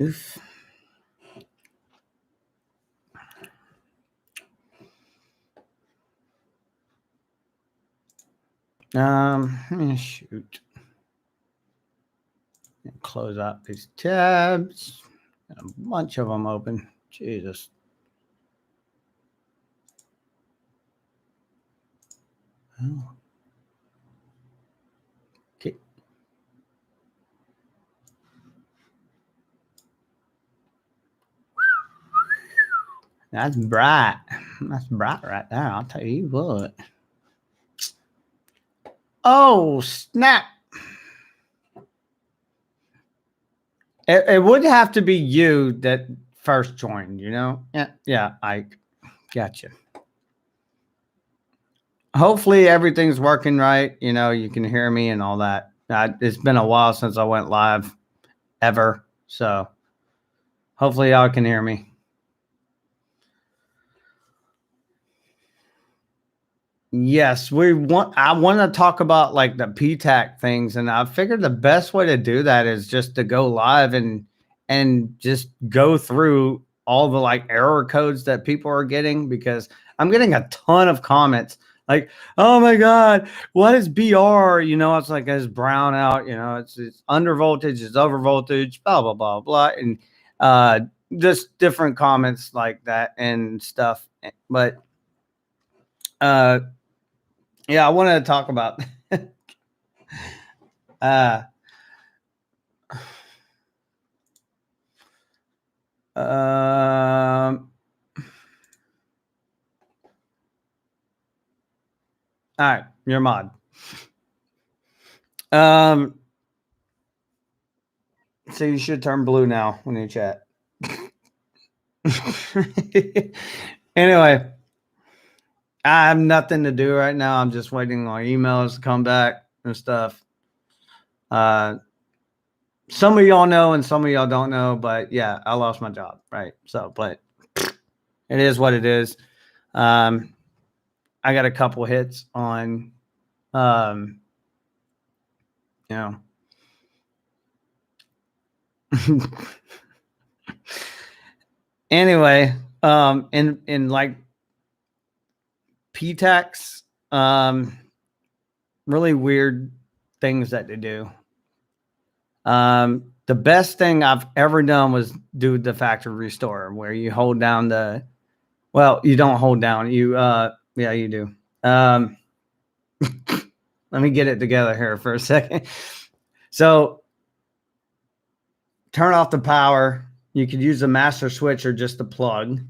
Oof. Shoot. Close out these tabs. Got a bunch of them open. Jesus. Oh. Okay. That's bright. That's bright right there. I'll tell you what. Oh, snap. It would have to be you that first joined, you know? Yeah, I gotcha. Hopefully everything's working right. You know, you can hear me and all that. It's been a while since I went live ever. So hopefully y'all can hear me. Yes, I want to talk about like the Ptac things, and I figured the best way to do that is just to go live and just go through all the like error codes that people are getting, because I'm getting a ton of comments like, oh my God, what is BR? You know, it's like it's brown out, you know, it's under voltage, it's over voltage, blah, blah, blah, blah. And just different comments like that and stuff. But yeah, I wanted to talk about all right, you're a mod. So you should turn blue now when you chat. Anyway, I have nothing to do right now. I'm just waiting on emails to come back and stuff. Some of y'all know and some of y'all don't know, but yeah, I lost my job, right? So, but it is what it is. I got a couple hits on, you know, anyway, in like Ptacs, really weird things that they do. The best thing I've ever done was do the factory restore, where you hold down well, you don't hold down, yeah, you do. Let me get it together here for a second. So turn off the power. You could use a master switch or just the plug.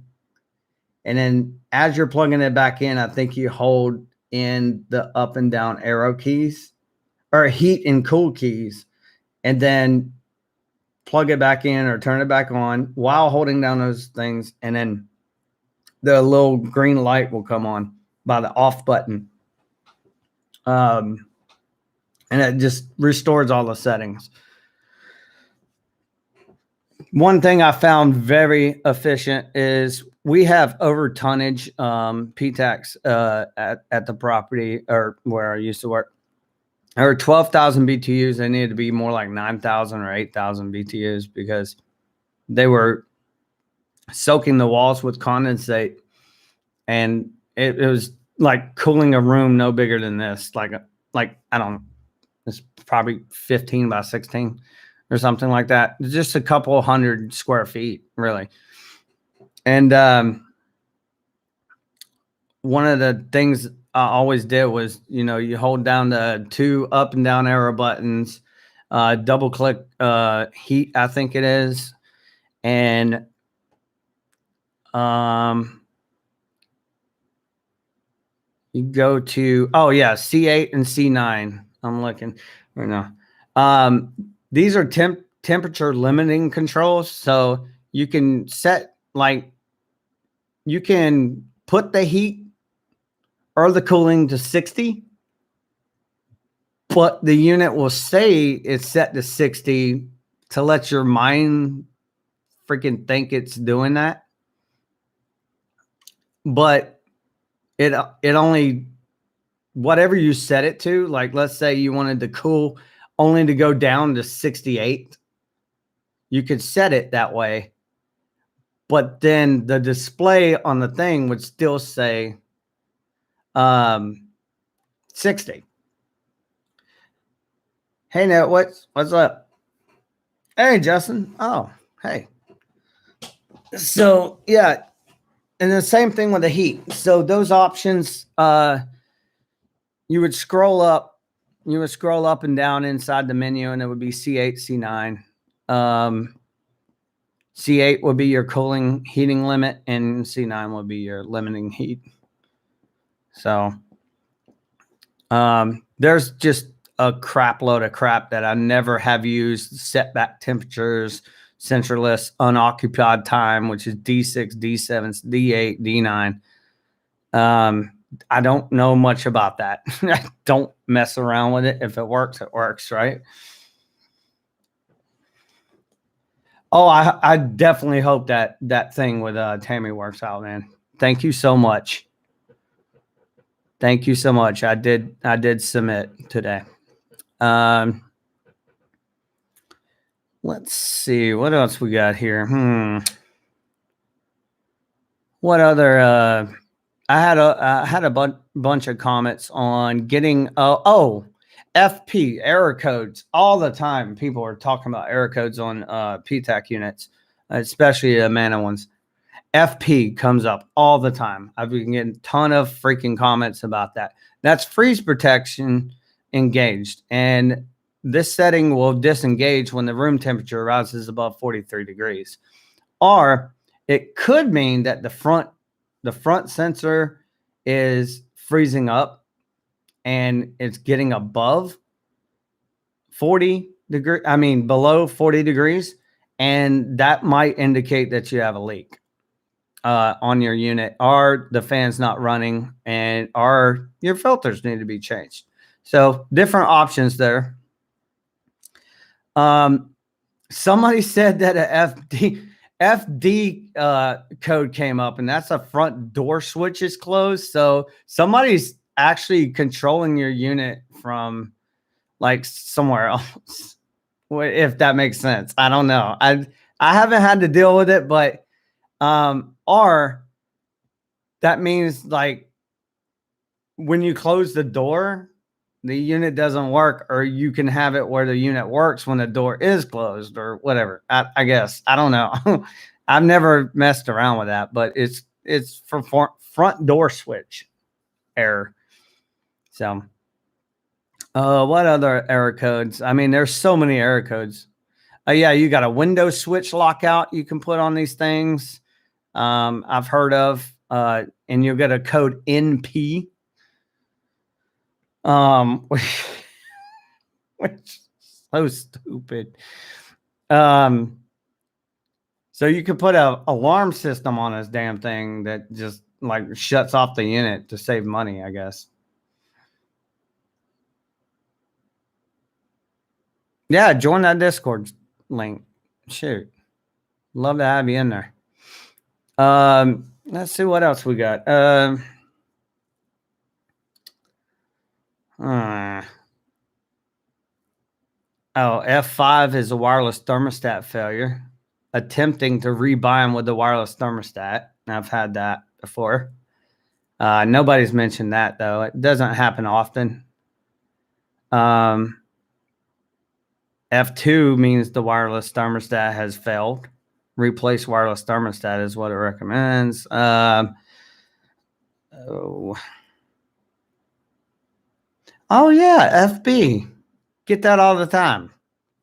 And then as you're plugging it back in, I think you hold in the up and down arrow keys or heat and cool keys, and then plug it back in or turn it back on while holding down those things. And then the little green light will come on by the off button. And it just restores all the settings. One thing I found very efficient is we have over tonnage Ptacs at the property or where I used to work. There were 12,000 BTUs. They needed to be more like 9,000 or 8,000 BTUs because they were soaking the walls with condensate, and it was like cooling a room no bigger than this. Like I don't know, it's probably 15 by 16 or something like that. Just a couple hundred square feet, really. And one of the things I always did was, you know, you hold down the 2 up and down arrow buttons, double click heat, I think it is. And you go to, oh yeah, C8 and C9. I'm looking right now. These are temperature limiting controls. So you can set, like, you can put the heat or the cooling to 60, but the unit will say it's set to 60 to let your mind freaking think it's doing that. But it only, whatever you set it to, like let's say you wanted to cool only to go down to 68, you could set it that way, but then the display on the thing would still say 60. Hey, Nat, what's up? Hey, Justin. Oh, hey. So yeah, and the same thing with the heat. So those options, you would scroll up. You would scroll up and down inside the menu, and it would be C8, C9. C8 would be your cooling heating limit, and C9 would be your limiting heat. So there's just a crap load of crap that I never have used. Setback temperatures, centralist, unoccupied time, which is D6, D7, D8, D9. I don't know much about that. I don't mess around with it. If it works, right? Oh, I definitely hope that thing with Tammy works out, man. Thank you so much. Thank you so much. I did submit today. Let's see what else we got here. What other? I had a bunch of comments on getting FP error codes all the time. People are talking about error codes on Ptac units, especially the Mana ones. FP comes up all the time. I've been getting a ton of freaking comments about that. That's freeze protection engaged, and this setting will disengage when the room temperature rises above 43 degrees. Or it could mean that the front sensor is freezing up and it's getting above 40 degrees. I mean, below 40 degrees. And that might indicate that you have a leak on your unit, or the fan's not running, and or your filters need to be changed. So different options there. Somebody said that a FD code came up, and that's a front door switch is closed. So somebody's actually controlling your unit from like somewhere else, if that makes sense. I don't know. I haven't had to deal with it, but or that means like when you close the door, the unit doesn't work, or you can have it where the unit works when the door is closed or whatever. I guess. I don't know. I've never messed around with that, but it's for front door switch error. So what other error codes? I mean, there's so many error codes. Yeah, you got a window switch lockout you can put on these things. I've heard of, and you'll get a code NP. Which is so stupid. So you could put a alarm system on this damn thing that just like shuts off the unit to save money, I guess. Yeah, join that Discord link. Shoot. Love to have you in there. Let's see what else we got. F5 is a wireless thermostat failure. Attempting to rebuy them with the wireless thermostat. I've had that before. Nobody's mentioned that, though. It doesn't happen often. F2 means the wireless thermostat has failed. Replace wireless thermostat is what it recommends. Oh yeah, FB. Get that all the time.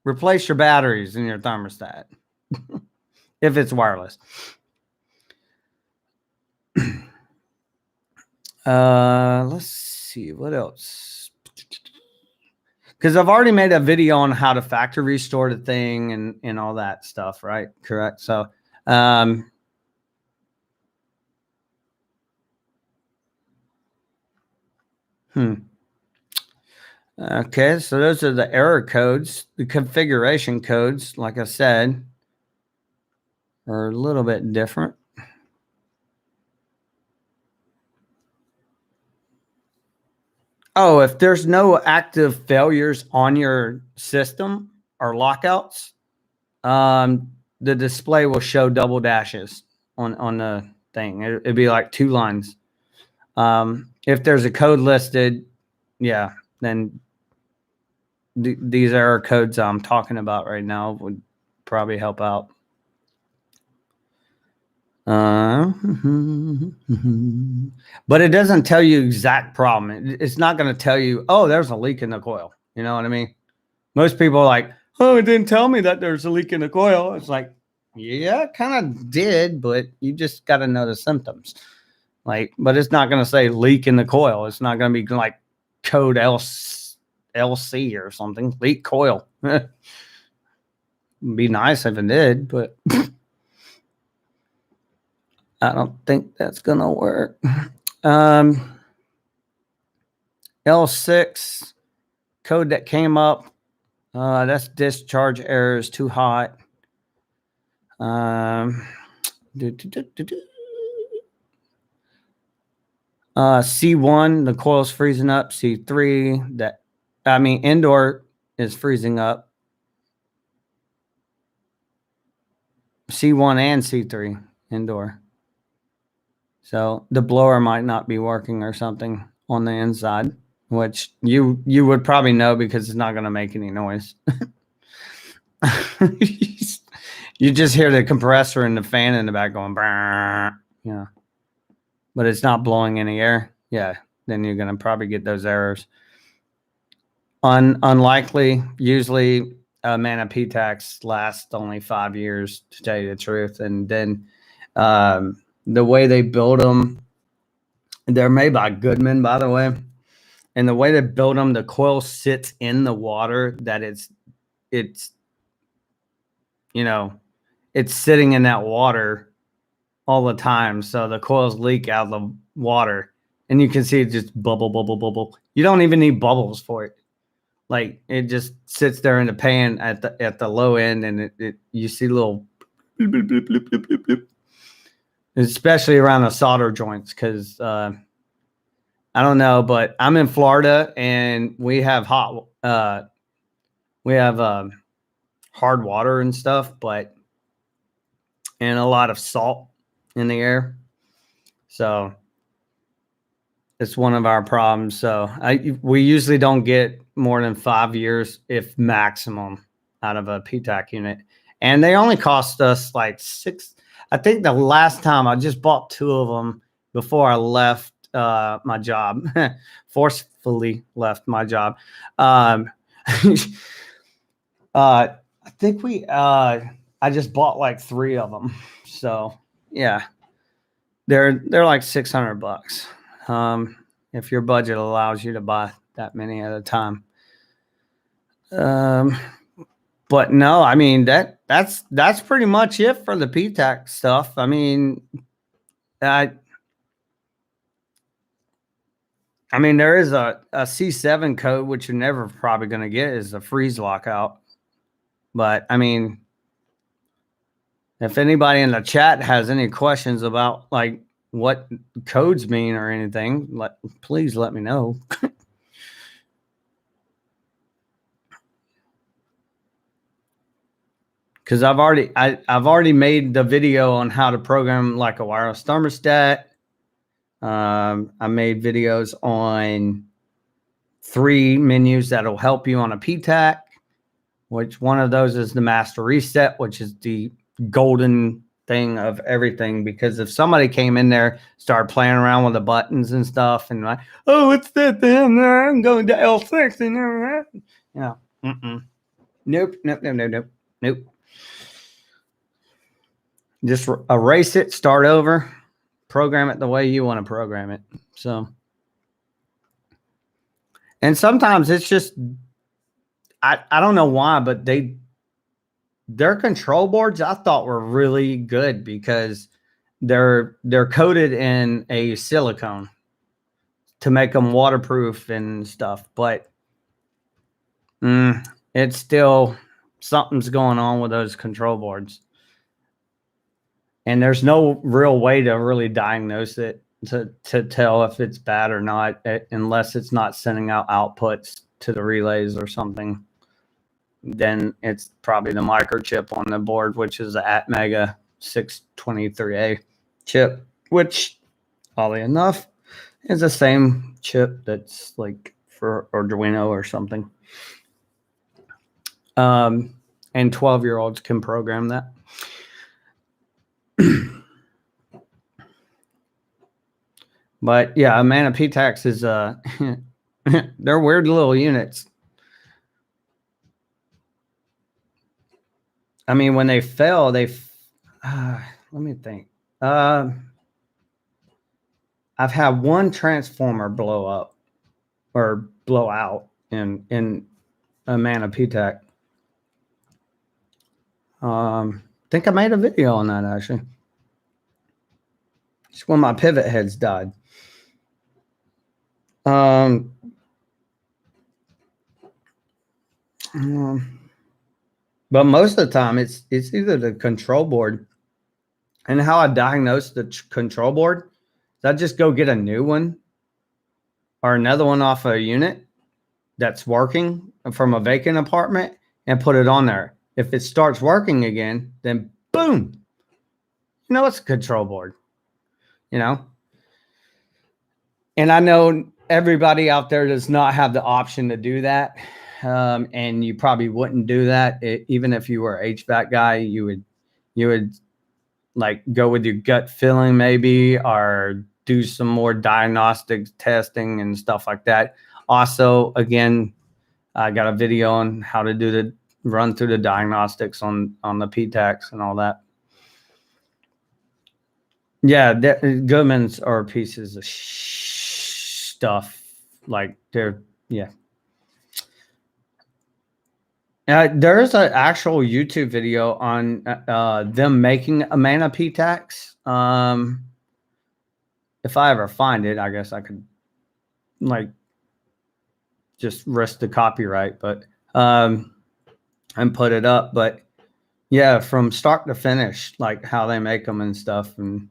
Replace your batteries in your thermostat if it's wireless. Let's see what else. Because I've already made a video on how to factory restore the thing and all that stuff, right? Correct. So, Okay, so those are the error codes. The configuration codes, like I said, are a little bit different. Oh, if there's no active failures on your system or lockouts, The display will show double dashes on the thing. It'd be like 2 lines. If there's a code listed, yeah, then these error codes I'm talking about right now would probably help out. But it doesn't tell you exact problem. It's not going to tell you, oh, there's a leak in the coil. You know what I mean? Most people are like, oh, it didn't tell me that there's a leak in the coil. It's like, yeah, it kind of did, but you just got to know the symptoms. Like, but it's not going to say leak in the coil. It's not going to be like code LC or something. Leak coil. It'd be nice if it did, but I don't think that's going to work. L6 code that came up. That's discharge errors too hot. C1, the coil's freezing up. C3, indoor is freezing up. C1 and C3 indoor. So the blower might not be working or something on the inside, which you would probably know because it's not going to make any noise. You just hear the compressor and the fan in the back going, yeah, but it's not blowing any air. Yeah, then you're going to probably get those errors. Unlikely. Usually, man, Ptacs last only 5 years, to tell you the truth. And then the way they build them, they're made by Goodman, by the way. And the way they build them, the coil sits in the water that it's it's sitting in that water all the time. So the coils leak out of the water and you can see it just bubble, bubble, bubble. You don't even need bubbles for it. Like it just sits there in the pan at the low end and you see little bloop, bloop, bloop, bloop, bloop, bloop, bloop. Especially around the solder joints. Cause, I don't know, but I'm in Florida and we have hard water and stuff, and a lot of salt in the air. So it's one of our problems. So we usually don't get more than 5 years, if maximum, out of a Ptac unit. And they only cost us like $6. I think the last time I just bought 2 of them before I left my job, forcefully left my job. I think I just bought like 3 of them. So yeah, they're like $600. If your budget allows you to buy that many at a time. But no, I mean, that's pretty much it for the Ptac stuff. I mean, there is a C7 code, which you're never probably going to get, is a freeze lockout. But I mean, if anybody in the chat has any questions about like what codes mean or anything, please let me know. Because I've already made the video on how to program like a wireless thermostat. I made videos on 3 menus that'll help you on a Ptac, which one of those is the master reset, which is the golden thing of everything. Because if somebody came in there, started playing around with the buttons and stuff, and like, oh, what's that thing? I'm going to L6 and nope. Just erase it, start over, program it the way you want to program it. So, and sometimes it's just, I don't know why, but their control boards I thought were really good because they're coated in a silicone to make them waterproof and stuff. But it's still, something's going on with those control boards. And there's no real way to really diagnose it to tell if it's bad or not, unless it's not sending out outputs to the relays or something. then it's probably the microchip on the board, which is the Atmega 623A chip, which, oddly enough, is the same chip that's like for Arduino or something. And 12-year-olds can program that. But yeah, Amana Ptacs is they're weird little units. I mean, when they fail, let me think. I've had one transformer blow up or blow out in Amana Ptac. I think I made a video on that actually. It's when my pivot heads died. But most of the time, it's either the control board, and how I diagnose the control board is I just go get a new one or another one off a unit that's working from a vacant apartment and put it on there. If it starts working again, then boom, you know, it's a control board, you know. And I know everybody out there does not have the option to do that. And you probably wouldn't do that. Even if you were an HVAC guy, you would like go with your gut feeling maybe, or do some more diagnostic testing and stuff like that. Also, again, I got a video on how to do the run through the diagnostics on the Ptacs and all that. Yeah, Goodmans are pieces of stuff. Like they're, yeah. There's an actual YouTube video on them making Amana Ptacs. If I ever find it, I guess I could like just risk the copyright, but and put it up. But yeah, from start to finish, like how they make them and stuff, and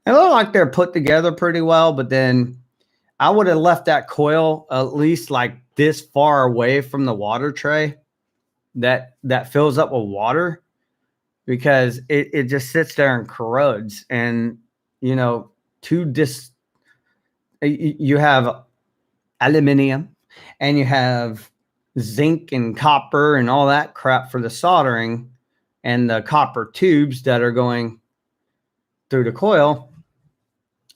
it look like they're put together pretty well. But then I would have left that coil at least like this far away from the water tray that fills up with water, because it just sits there and corrodes. And you know, you have aluminum and you have zinc and copper and all that crap for the soldering, and the copper tubes that are going through the coil,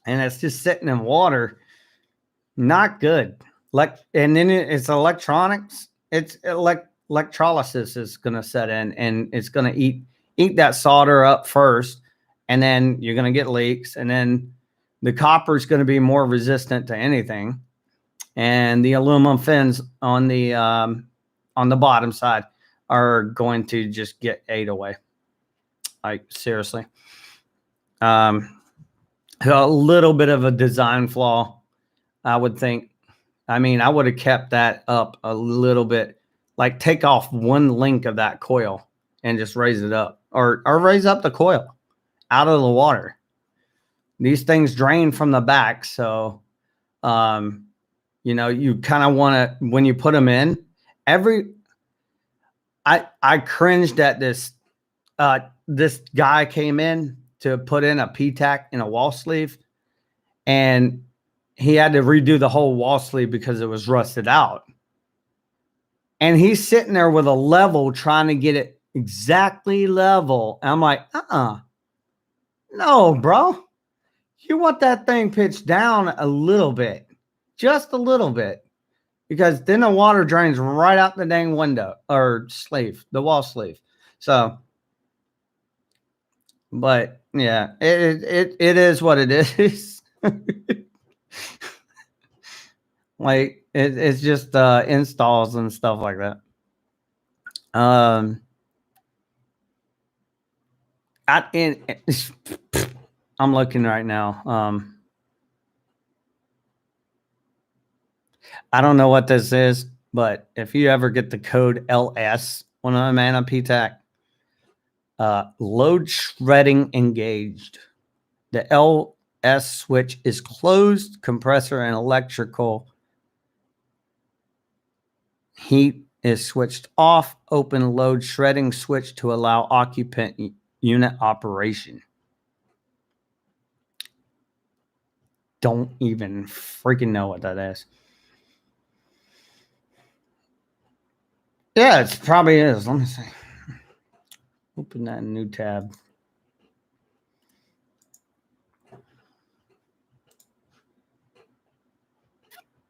and it's just sitting in water. Not good. And then it's electronics. It's electrolysis is going to set in, and it's going to eat that solder up first, and then you're going to get leaks, and then the copper is going to be more resistant to anything, and the aluminum fins on the bottom side are going to just get ate away. Like seriously. A little bit of a design flaw, I would think. I mean, I would have kept that up a little bit, like take off one link of that coil and just raise it up, or raise up the coil out of the water. These things drain from the back. So, you know, you kind of want to, when you put them in, I cringed at this. This guy came in to put in a Ptac in a wall sleeve, and he had to redo the whole wall sleeve because it was rusted out. And he's sitting there with a level trying to get it exactly level. And I'm like, no, bro. You want that thing pitched down a little bit, just a little bit, because then the water drains right out the dang window or sleeve, the wall sleeve. So, but yeah, it is what it is. Like it's just installs and stuff like that. I'm looking right now. I don't know what this is, but if you ever get the code LS on a Amana Ptac, load shredding engaged. The LS switch is closed, compressor and electrical heat is switched off. Open load shredding switch to allow occupant unit operation. Don't even freaking know what that is. Yeah, it probably is. Let me see. Open that new tab.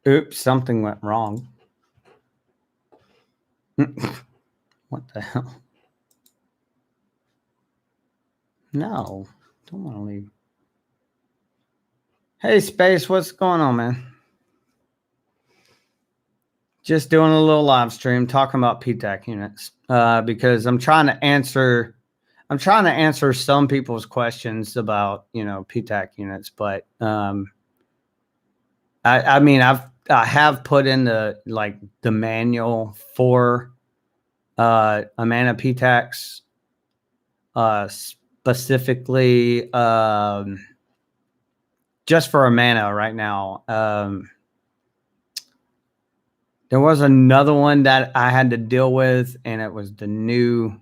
Oops, something went wrong. What the hell? No, don't want to leave. Hey, Space, what's going on, man? Just doing a little live stream talking about Ptac units because I'm trying to answer some people's questions about Ptac units, but I have put in the manual for Amana Ptacs specifically just for Amana right now. There was another one that I had to deal with, and it was the new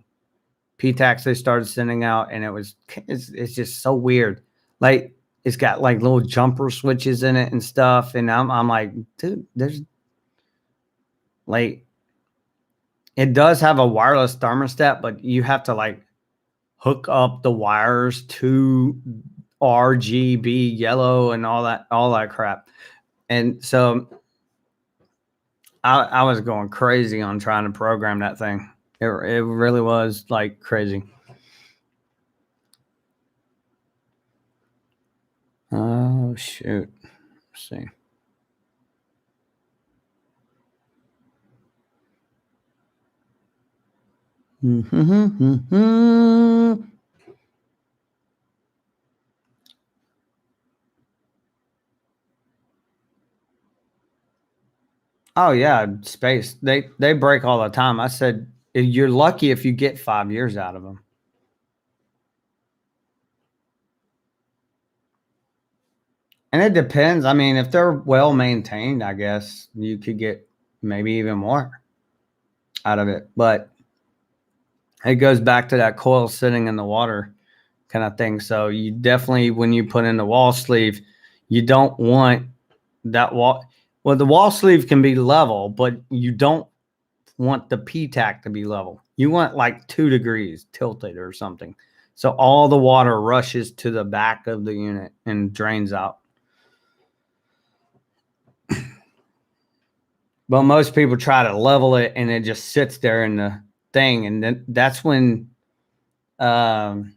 Ptacs they started sending out, and it's just so weird. Like it's got like little jumper switches in it and stuff, and I'm like, dude, there's like it does have a wireless thermostat, but you have to like hook up the wires to RGB yellow and all that crap, and so I was going crazy on trying to program that thing. It really was like crazy. Oh shoot. Let's see. Oh yeah, Space. They break all the time. I said you're lucky if you get 5 years out of them. And it depends. I mean, if they're well maintained, I guess you could get maybe even more out of it. But it goes back to that coil sitting in the water kind of thing. So you definitely, when you put in the wall sleeve, you don't want that wall. Well, the wall sleeve can be level, but you don't want the Ptac to be level. You want like 2 degrees tilted or something. So all the water rushes to the back of the unit and drains out. But most people try to level it and it just sits there in the thing. And then that's when, even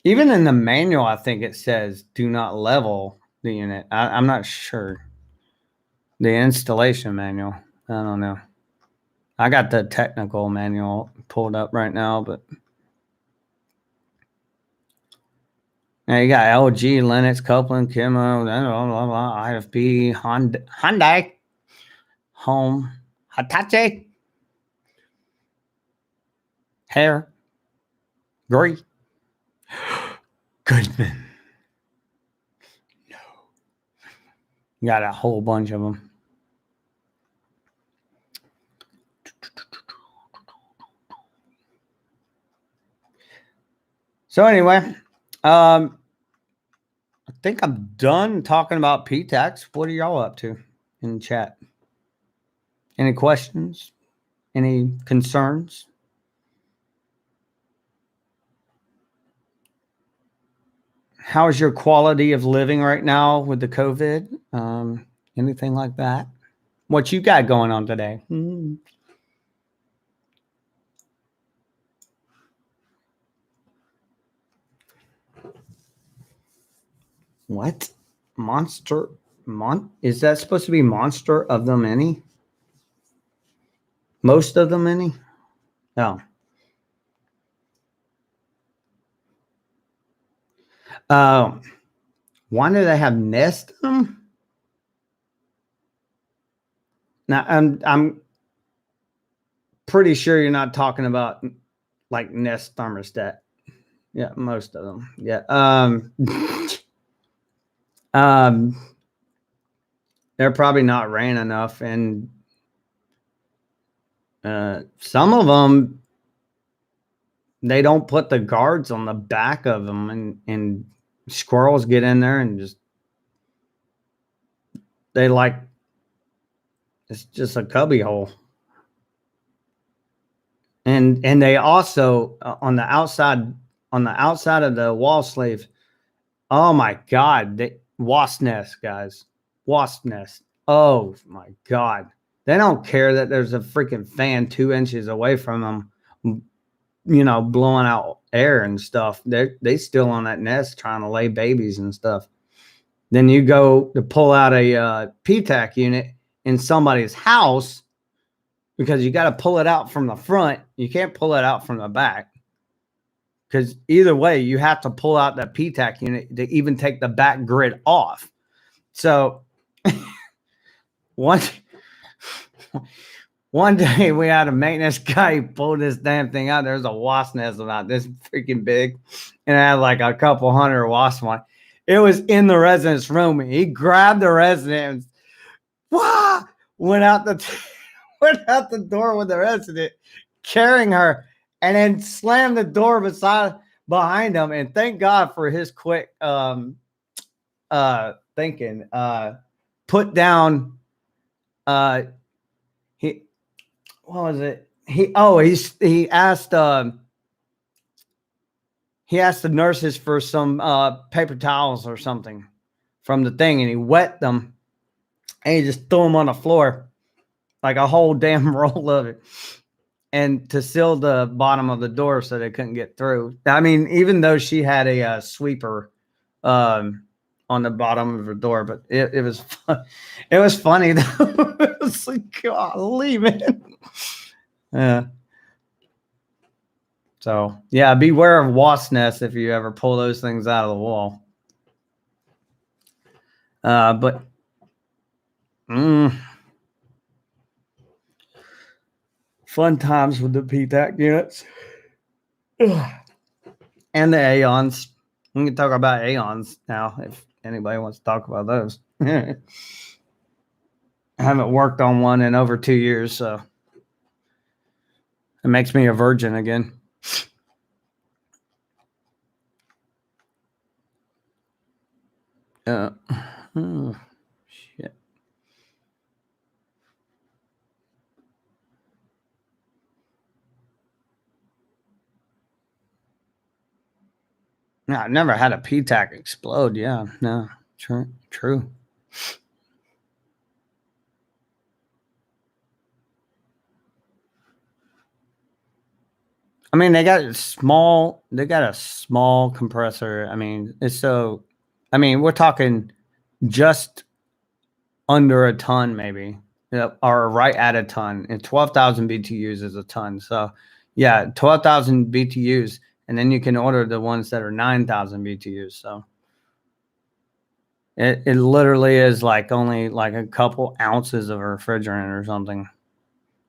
in the manual, I think it says do not level the unit. I'm not sure. The installation manual. I don't know. I got the technical manual pulled up right now, but now you got LG, Lennox, Copeland, Kimo, blah, blah, blah, IFB, Hyundai, Home, Hitachi, Hair, Gray, Goodman. No. You got a whole bunch of them. So anyway, I think I'm done talking about Ptacs. What are y'all up to in the chat? Any questions? Any concerns? How is your quality of living right now with the COVID? Anything like that? What you got going on today? What? Monster? Is that supposed to be monster of the many? Most of the many? No. Why do they have nest in them? Now, I'm pretty sure you're not talking about like Nest thermostat. Yeah, most of them. Yeah. They're probably not ran enough, and Some of them, they don't put the guards on the back of them, and squirrels get in there and just they like it's just a cubby hole. And they also on the outside of the wall sleeve. Oh my god, wasp nest, guys, wasp nest. Oh my god, they don't care that there's a freaking fan 2 inches away from them, blowing out air and stuff. They still on that nest trying to lay babies and stuff. Then you go to pull out a Ptac unit in somebody's house because you got to pull it out from the front. You can't pull it out from the back because either way, you have to pull out that Ptac unit to even take the back grid off. So one day we had a maintenance guy pull this damn thing out. There's a wasp nest about this freaking big, and I had like a couple hundred wasps on. It was in the resident's room. He grabbed the resident, and went out the door with the resident, carrying her, and then slammed the door behind him. And thank God for his quick thinking. Put down. What was it? He asked the nurses for some paper towels or something from the thing, and he wet them, and he just threw them on the floor, like a whole damn roll of it, and to seal the bottom of the door so they couldn't get through. I mean, even though she had a sweeper on the bottom of her door, but it was it was funny though. It was like, golly, man. Yeah. So yeah, beware of wasp nests if you ever pull those things out of the wall. But fun times with the Ptac units and the Aeons. We can talk about Aeons now if anybody wants to talk about those. I haven't worked on one in over 2 years, so it makes me a virgin again. Oh, shit. No, I've never had a Ptac explode. Yeah, no, true. I mean, they got a small compressor. I mean, we're talking just under a ton, maybe, or right at a ton. And 12,000 BTUs is a ton. So, yeah, 12,000 BTUs, and then you can order the ones that are 9,000 BTUs. So, it literally is like only like a couple ounces of refrigerant or something,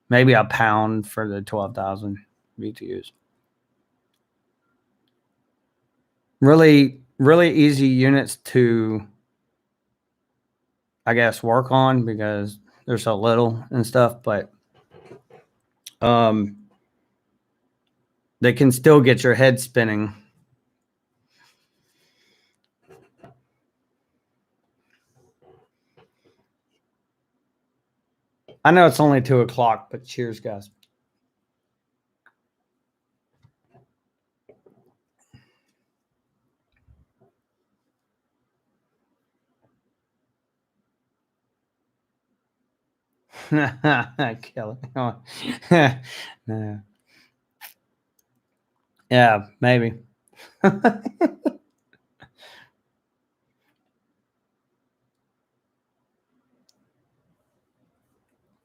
maybe a pound for the 12,000 BTUs. Really, really easy units to, I guess, work on because there's so little and stuff, but they can still get your head spinning. I know it's only 2:00, but cheers, guys. Kill it. Yeah, maybe.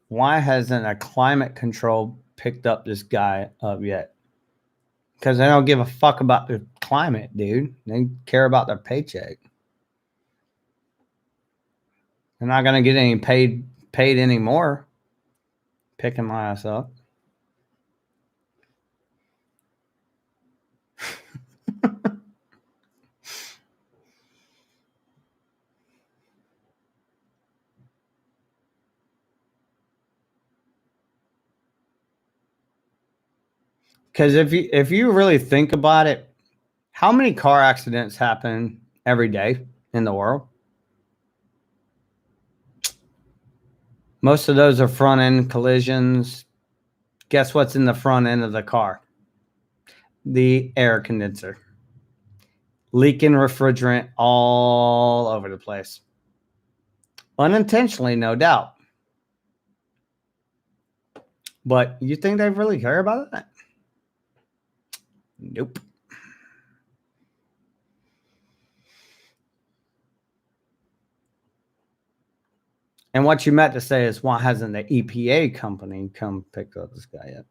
Why hasn't a climate control picked up this guy up yet? Because they don't give a fuck about the climate, dude. They care about their paycheck. They're not gonna get any paid anymore. Picking my ass up. Because if you really think about it, how many car accidents happen every day in the world? Most of those are front end collisions. Guess what's in the front end of the car? The air condenser. Leaking refrigerant all over the place. Unintentionally, no doubt. But you think they really care about that? Nope. And what you meant to say is, why hasn't the EPA company come pick up this guy yet?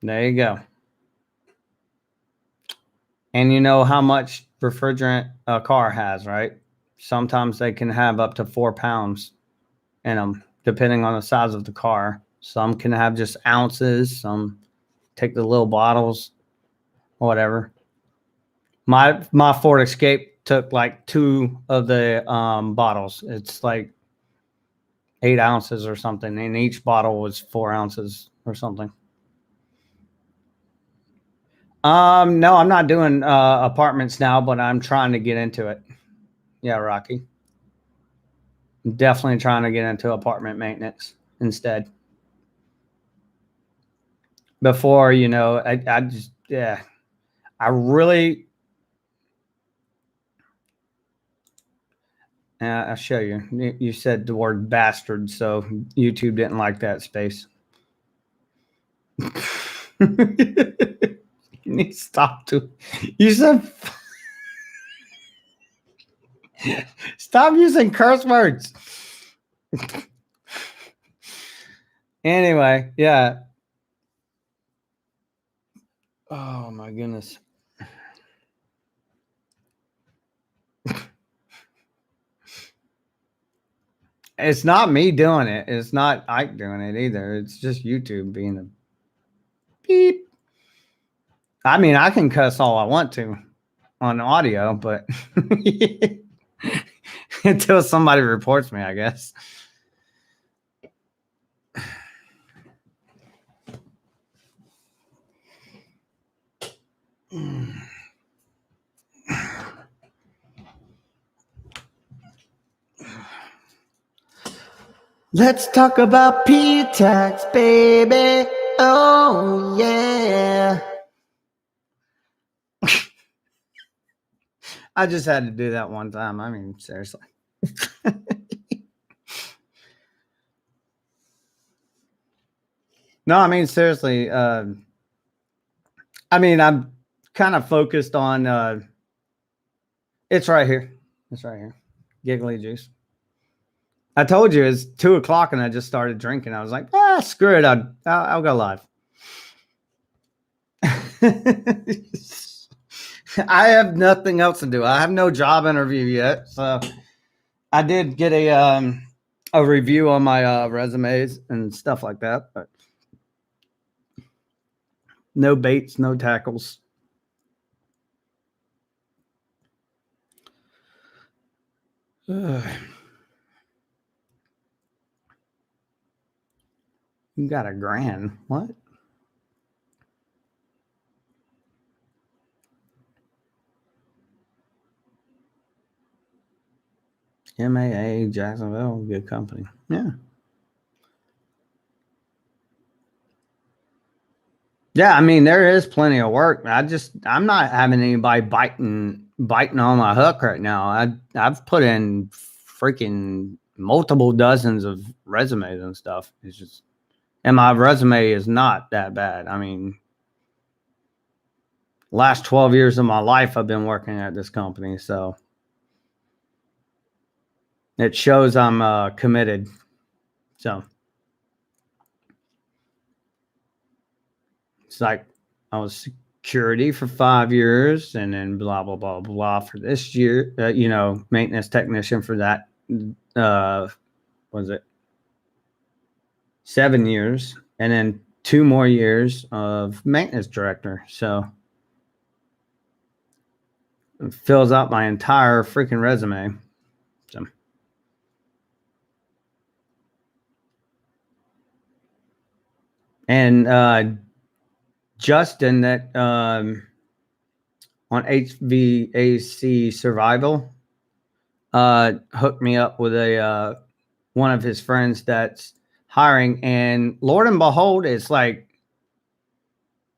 There you go. And you know how much refrigerant a car has, right? Sometimes they can have up to 4 pounds in them, depending on the size of the car. Some can have just ounces. Some take the little bottles, whatever. My Ford Escape took like 2 of the bottles. It's like 8 ounces or something, and each bottle was 4 ounces or something. No, I'm not doing apartments now, but I'm trying to get into it. Yeah, Rocky. I'm definitely trying to get into apartment maintenance instead. Before, I just, yeah, I really, I'll show you. You said the word bastard, so YouTube didn't like that space. You need to stop to. You said stop using curse words. Anyway, yeah. Oh my goodness. It's not me doing it. It's not Ike doing it either. It's just YouTube being a beep. I mean, I can cuss all I want to on audio, but until somebody reports me, I guess. Let's talk about Ptac, baby. Oh, yeah. I just had to do that one time. I mean, seriously. No, I mean, seriously. I mean, I'm kind of focused on, it's right here. It's right here. Giggly juice. I told you it's 2:00 and I just started drinking. I was like, screw it. I'll go live. I have nothing else to do. I have no job interview yet. So I did get a review on my resumes and stuff like that, but no baits, no tackles. You got $1,000. What? MAA Jacksonville, good company. Yeah. Yeah, I mean, there is plenty of work. I'm not having anybody biting on my hook right now. I've put in freaking multiple dozens of resumes and stuff. It's just, and my resume is not that bad. I mean, last 12 years of my life I've been working at this company, so it shows I'm committed. So it's like I was security for 5 years, and then blah blah blah blah for this year. Maintenance technician for that. Was it 7 years, and then 2 more years of maintenance director. So it fills out my entire freaking resume. So And Justin that on HVAC Survival hooked me up with a one of his friends that's hiring, and Lord and behold, it's like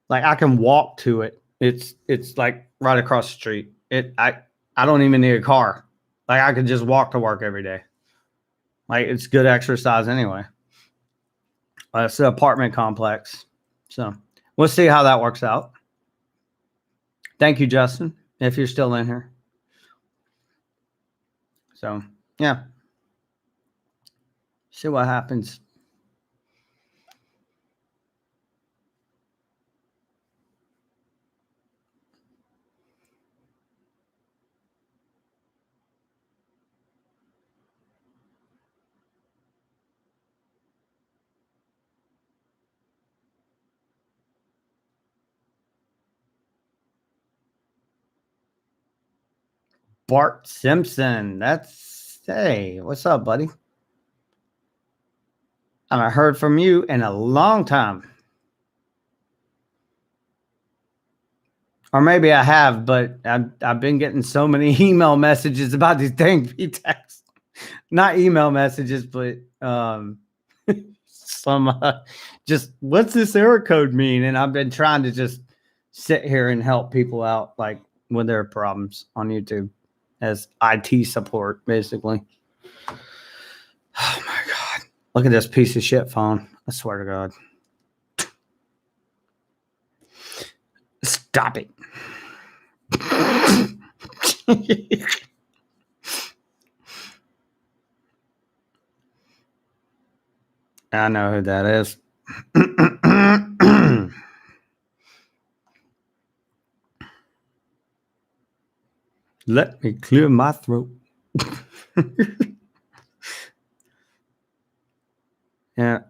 I can walk to it. It's like right across the street. I don't even need a car. Like I could just walk to work every day. Like it's good exercise anyway. It's an apartment complex. So we'll see how that works out. Thank you, Justin, if you're still in here. So yeah. See what happens. Bart Simpson. Hey, what's up, buddy? I haven't heard from you in a long time. Or maybe I have, but I've been getting so many email messages about these dang Ptacs. Not email messages, but some just what's this error code mean? And I've been trying to just sit here and help people out like with their problems on YouTube as IT support, basically. Oh my God. Look at this piece of shit phone. I swear to God. Stop it. I know who that is. Let me clear my throat. Yeah.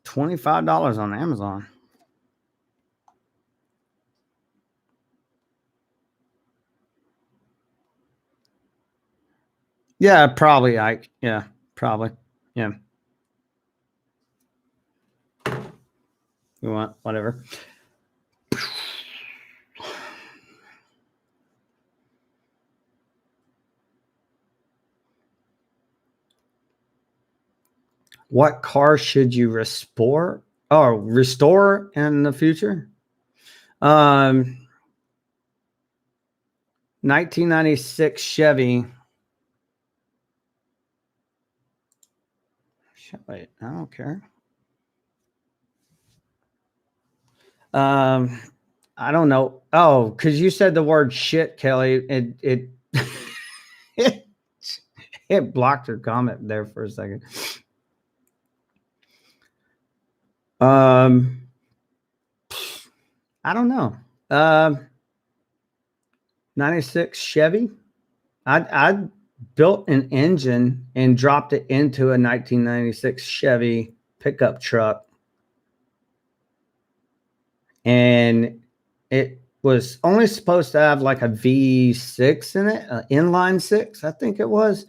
$25 on Amazon. Yeah, probably. Yeah, probably. Yeah. You want whatever. What car should you restore? Oh, restore in the future? 1996 Chevy. Wait, I don't care. I don't know. Oh, because you said the word shit, Kelly. It it blocked her comment there for a second. I don't know. 96 Chevy. I built an engine and dropped it into a 1996 Chevy pickup truck, and it was only supposed to have like a V6 in it, an inline six, I think it was.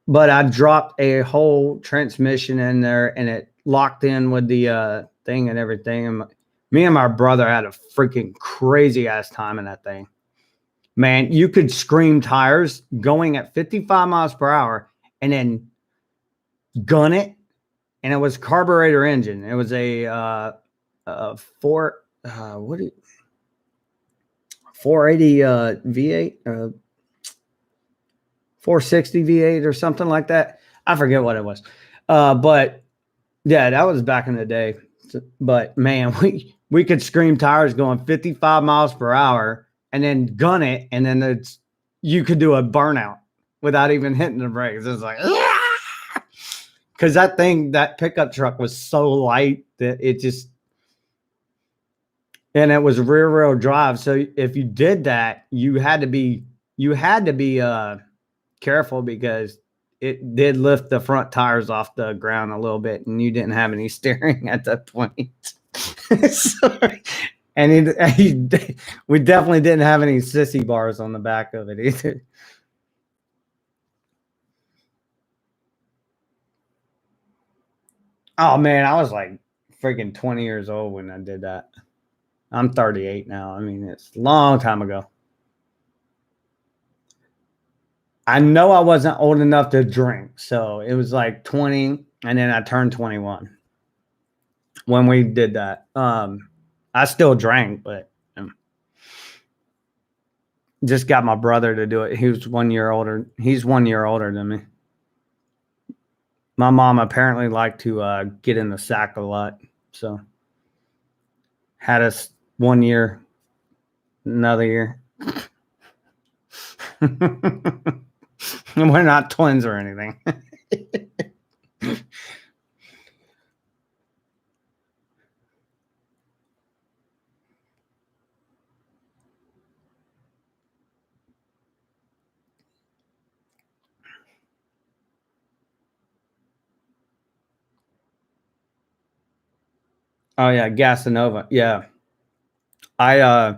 But I dropped a whole transmission in there, and it locked in with the thing and everything. And me and my brother had a freaking crazy ass time in that thing. Man, you could scream tires going at 55 miles per hour and then gun it. And it was carburetor engine. It was a 480 V8, 460 V8 or something like that. I forget what it was. But yeah, that was back in the day. But man, we could scream tires going 55 miles per hour and then gun it, and then you could do a burnout without even hitting the brakes. It's like, because that pickup truck was so light that it just, and it was rear wheel drive. So if you did that, you had to be careful, because it did lift the front tires off the ground a little bit, and you didn't have any steering at that point. So And we definitely didn't have any sissy bars on the back of it either. Oh man, I was like freaking 20 years old when I did that. I'm 38 now. I mean, it's a long time ago. I know I wasn't old enough to drink, so it was like 20, and then I turned 21 when we did that. I still drank, but just got my brother to do it. He was 1 year older. He's 1 year older than me. My mom apparently liked to get in the sack a lot, so had us 1 year, another year. And we're not twins or anything. Oh yeah, Gasanova. Yeah. I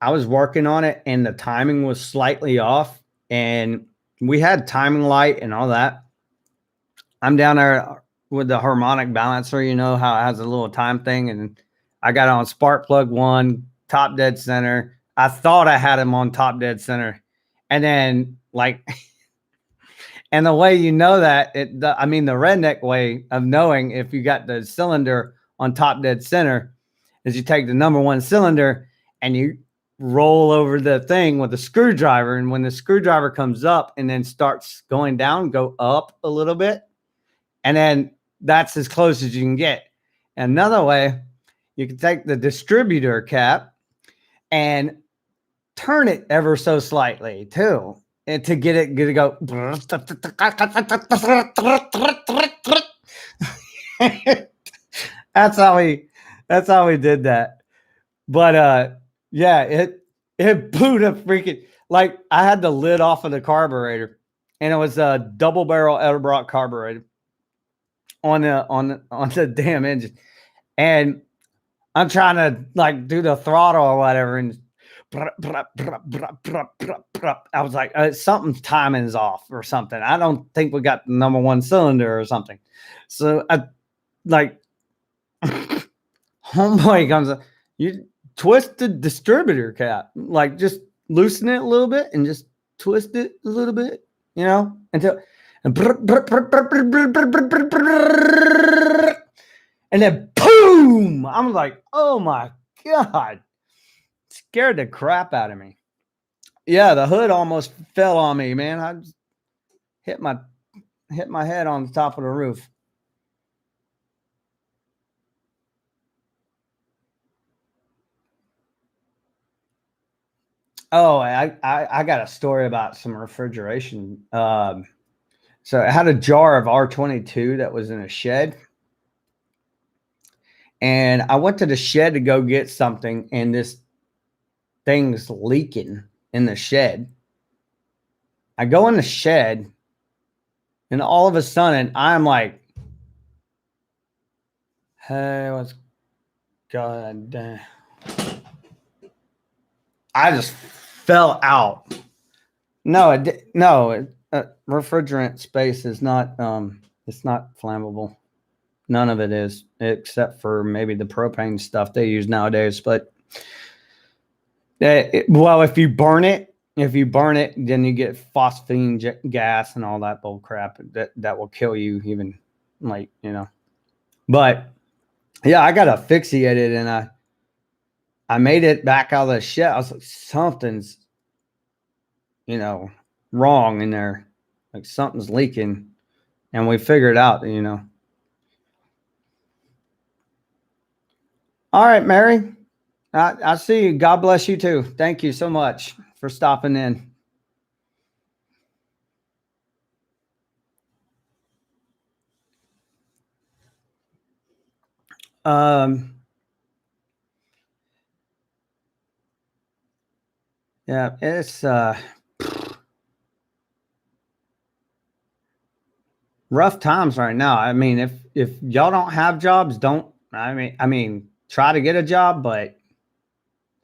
was working on it and the timing was slightly off, and we had timing light and all that. I'm down there with the harmonic balancer, you know how it has a little time thing, and I got on spark plug 1, top dead center. I thought I had him on top dead center. And then like and the way you know that, the redneck way of knowing if you got the cylinder on top dead center is you take the number 1 cylinder and you roll over the thing with a screwdriver. And when the screwdriver comes up and then starts going down, go up a little bit. And then that's as close as you can get. Another way, you can take the distributor cap and turn it ever so slightly too, and to get it to go. That's how we did that. But yeah, it blew the freaking, like I had the lid off of the carburetor, and it was a double barrel Edelbrock carburetor on the damn engine, and I'm trying to like do the throttle or whatever, and I was like, something's timing is off or something. I don't think we got the number 1 cylinder or something. So I like homeboy comes up, you twist the distributor cap, like just loosen it a little bit and just twist it a little bit, you know, until and then boom. I'm like, oh my God. Scared the crap out of me. Yeah, the hood almost fell on me, man. I just hit my head on the top of the roof. Oh, I got a story about some refrigeration. So I had a jar of R22 that was in a shed. And I went to the shed to go get something, and this thing's leaking in the shed. I go in the shed, and all of a sudden, I'm like, hey, what's God damn. I just fell out. No, refrigerant space is not, it's not flammable. None of it is, except for maybe the propane stuff they use nowadays. But well, if you burn it, then you get phosphine gas and all that bull crap that will kill you, even like, you know. But yeah, I got asphyxiated, and I made it back out of the shed. I was like, something's, you know, wrong in there. Like something's leaking, and we figured out, you know. All right, Mary. I see you. God bless you too. Thank you so much for stopping in. Yeah, it's rough times right now. I mean, if y'all don't have jobs, don't. I mean, try to get a job, but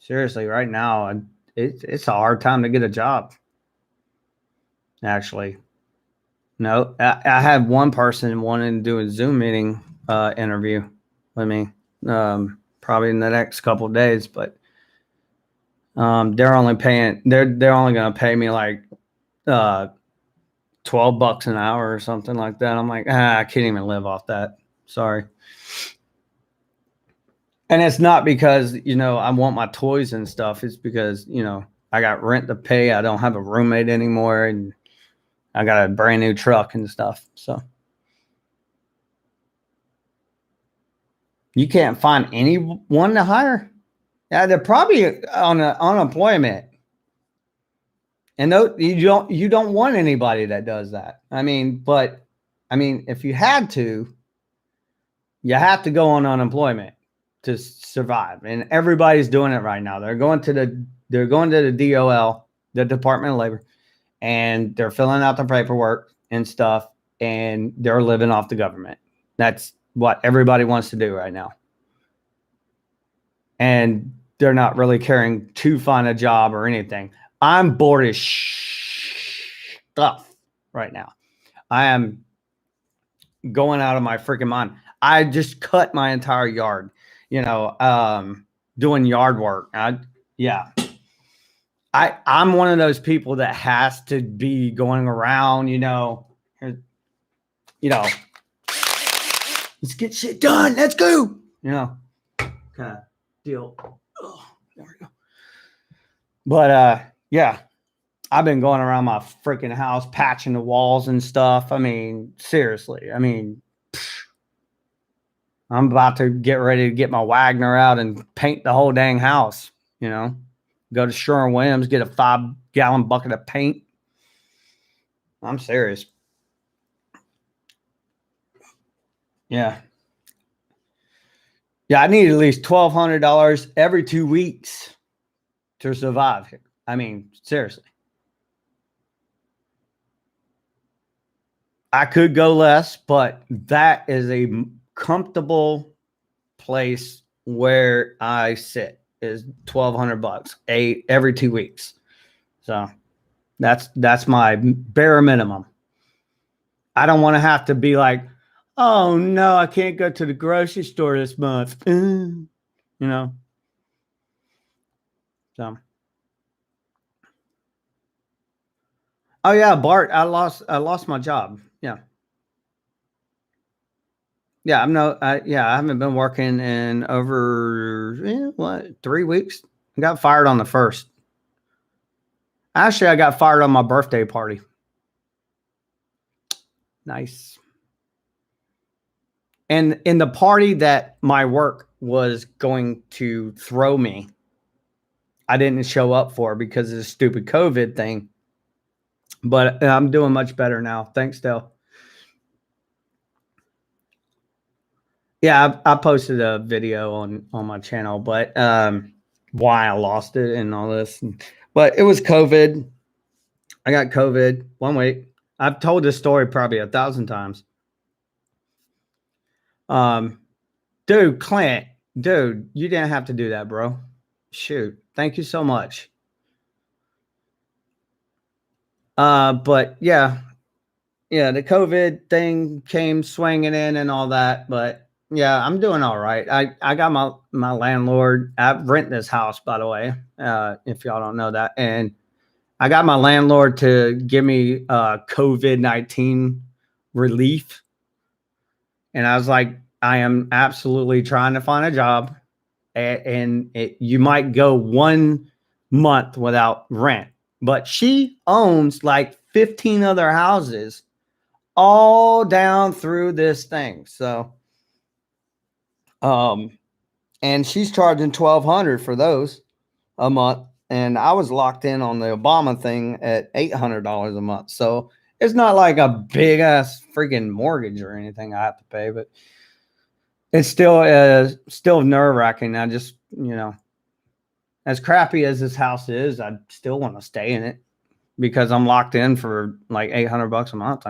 Seriously, right now, it's a hard time to get a job. Actually, no, I had one person wanting to do a Zoom meeting interview with me, probably in the next couple of days, but they're only going to pay me like uh, $12 an hour or something like that. I'm like, I can't even live off that. Sorry. And it's not because, I want my toys and stuff. It's because, I got rent to pay. I don't have a roommate anymore. And I got a brand new truck and stuff. So you can't find anyone to hire. Yeah, they're probably on unemployment. And you don't want anybody that does that. If you had to, you have to go on unemployment to survive. And everybody's doing it right now. They're going to the DOL, the Department of Labor, and they're filling out the paperwork and stuff, and they're living off the government. That's what everybody wants to do right now. And they're not really caring to find a job or anything. I'm bored as stuff right now. I am going out of my freaking mind. I just cut my entire yard, doing yard work. I'm one of those people that has to be going around, let's get shit done. Let's go. Kind of deal. Oh, there we go. But yeah, I've been going around my freaking house, patching the walls and stuff. Seriously. I'm about to get ready to get my Wagner out and paint the whole dang house, Go to Sherwin-Williams, get a 5-gallon bucket of paint. I'm serious. Yeah. Yeah, I need at least $1,200 every 2 weeks to survive here. Seriously. I could go less, but that is a comfortable place where I sit is $1,200 every 2 weeks. So that's my bare minimum. I don't want to have to be like, oh no, I can't go to the grocery store this month. So oh yeah, Bart, I lost my job. Yeah. Yeah, I haven't been working in over 3 weeks. I got fired on the 1st. Actually, I got fired on my birthday party. Nice. And in the party that my work was going to throw me, I didn't show up for because of the stupid COVID thing. But I'm doing much better now. Thanks, Dale. Yeah, I posted a video on my channel, but why I lost it and all this. But it was COVID. I got COVID 1 week. I've told this story probably 1,000 times. Dude, Clint, dude, you didn't have to do that, bro. Shoot. Thank you so much. But yeah, the COVID thing came swinging in and all that, but yeah, I'm doing all right. I got my landlord. I rent this house, by the way, if y'all don't know that. And I got my landlord to give me COVID-19 relief. And I was like, I am absolutely trying to find a job. And you might go 1 month without rent. But she owns like 15 other houses all down through this thing. So, and she's charging $1,200 for those a month. And I was locked in on the Obama thing at $800 a month. So it's not like a big ass freaking mortgage or anything I have to pay, but it's still nerve wracking. I just, as crappy as this house is, I still want to stay in it because I'm locked in for like $800 a month.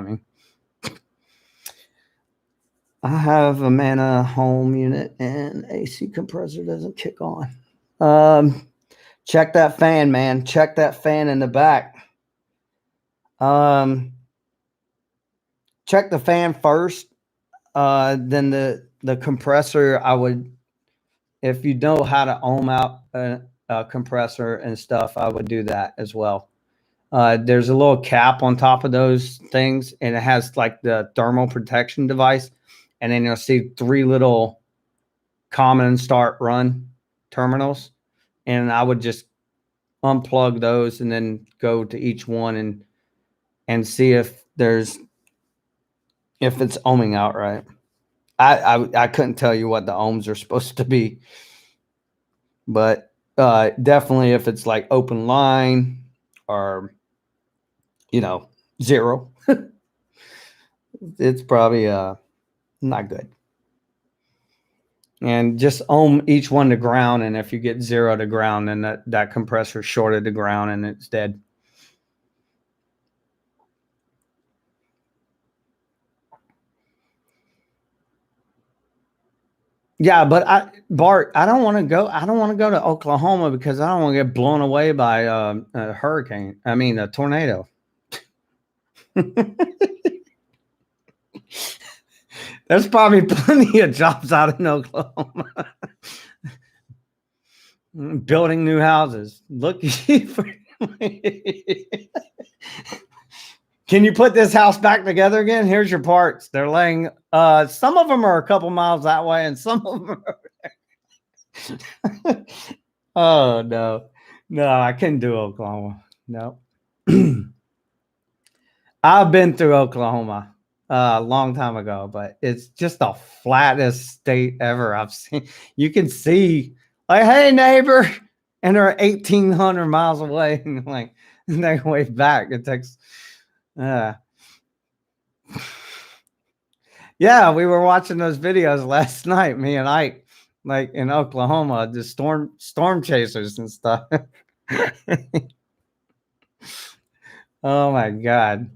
I have a Mana home unit and AC compressor doesn't kick on. Check that fan, man. Check that fan in the back. Check the fan first. Then the compressor, I would, if you know how to ohm out a compressor and stuff, I would do that as well. There's a little cap on top of those things, and it has like the thermal protection device. And then you'll see 3 little common start run terminals. And I would just unplug those and then go to each one and see if it's ohming out right. I couldn't tell you what the ohms are supposed to be, but definitely if it's like open line or 0, it's probably not good. And just ohm each one to ground, and if you get 0 to ground, then that compressor shorted to ground and it's dead. Yeah, but Bart, I don't want to go to Oklahoma because I don't want to get blown away by a hurricane. I mean, a tornado. There's probably plenty of jobs out in Oklahoma. Building new houses. Look, can you put this house back together again? Here's your parts. They're laying. Some of them are a couple miles that way, and some of them are. Oh no, I couldn't do Oklahoma. No. I've been through Oklahoma a long time ago, but it's just the flattest state ever I've seen. You can see, like, hey, neighbor, and they're 1,800 miles away, and like they wave back. It takes, yeah, we were watching those videos last night, me and Ike, like in Oklahoma, the storm chasers and stuff. Oh my God.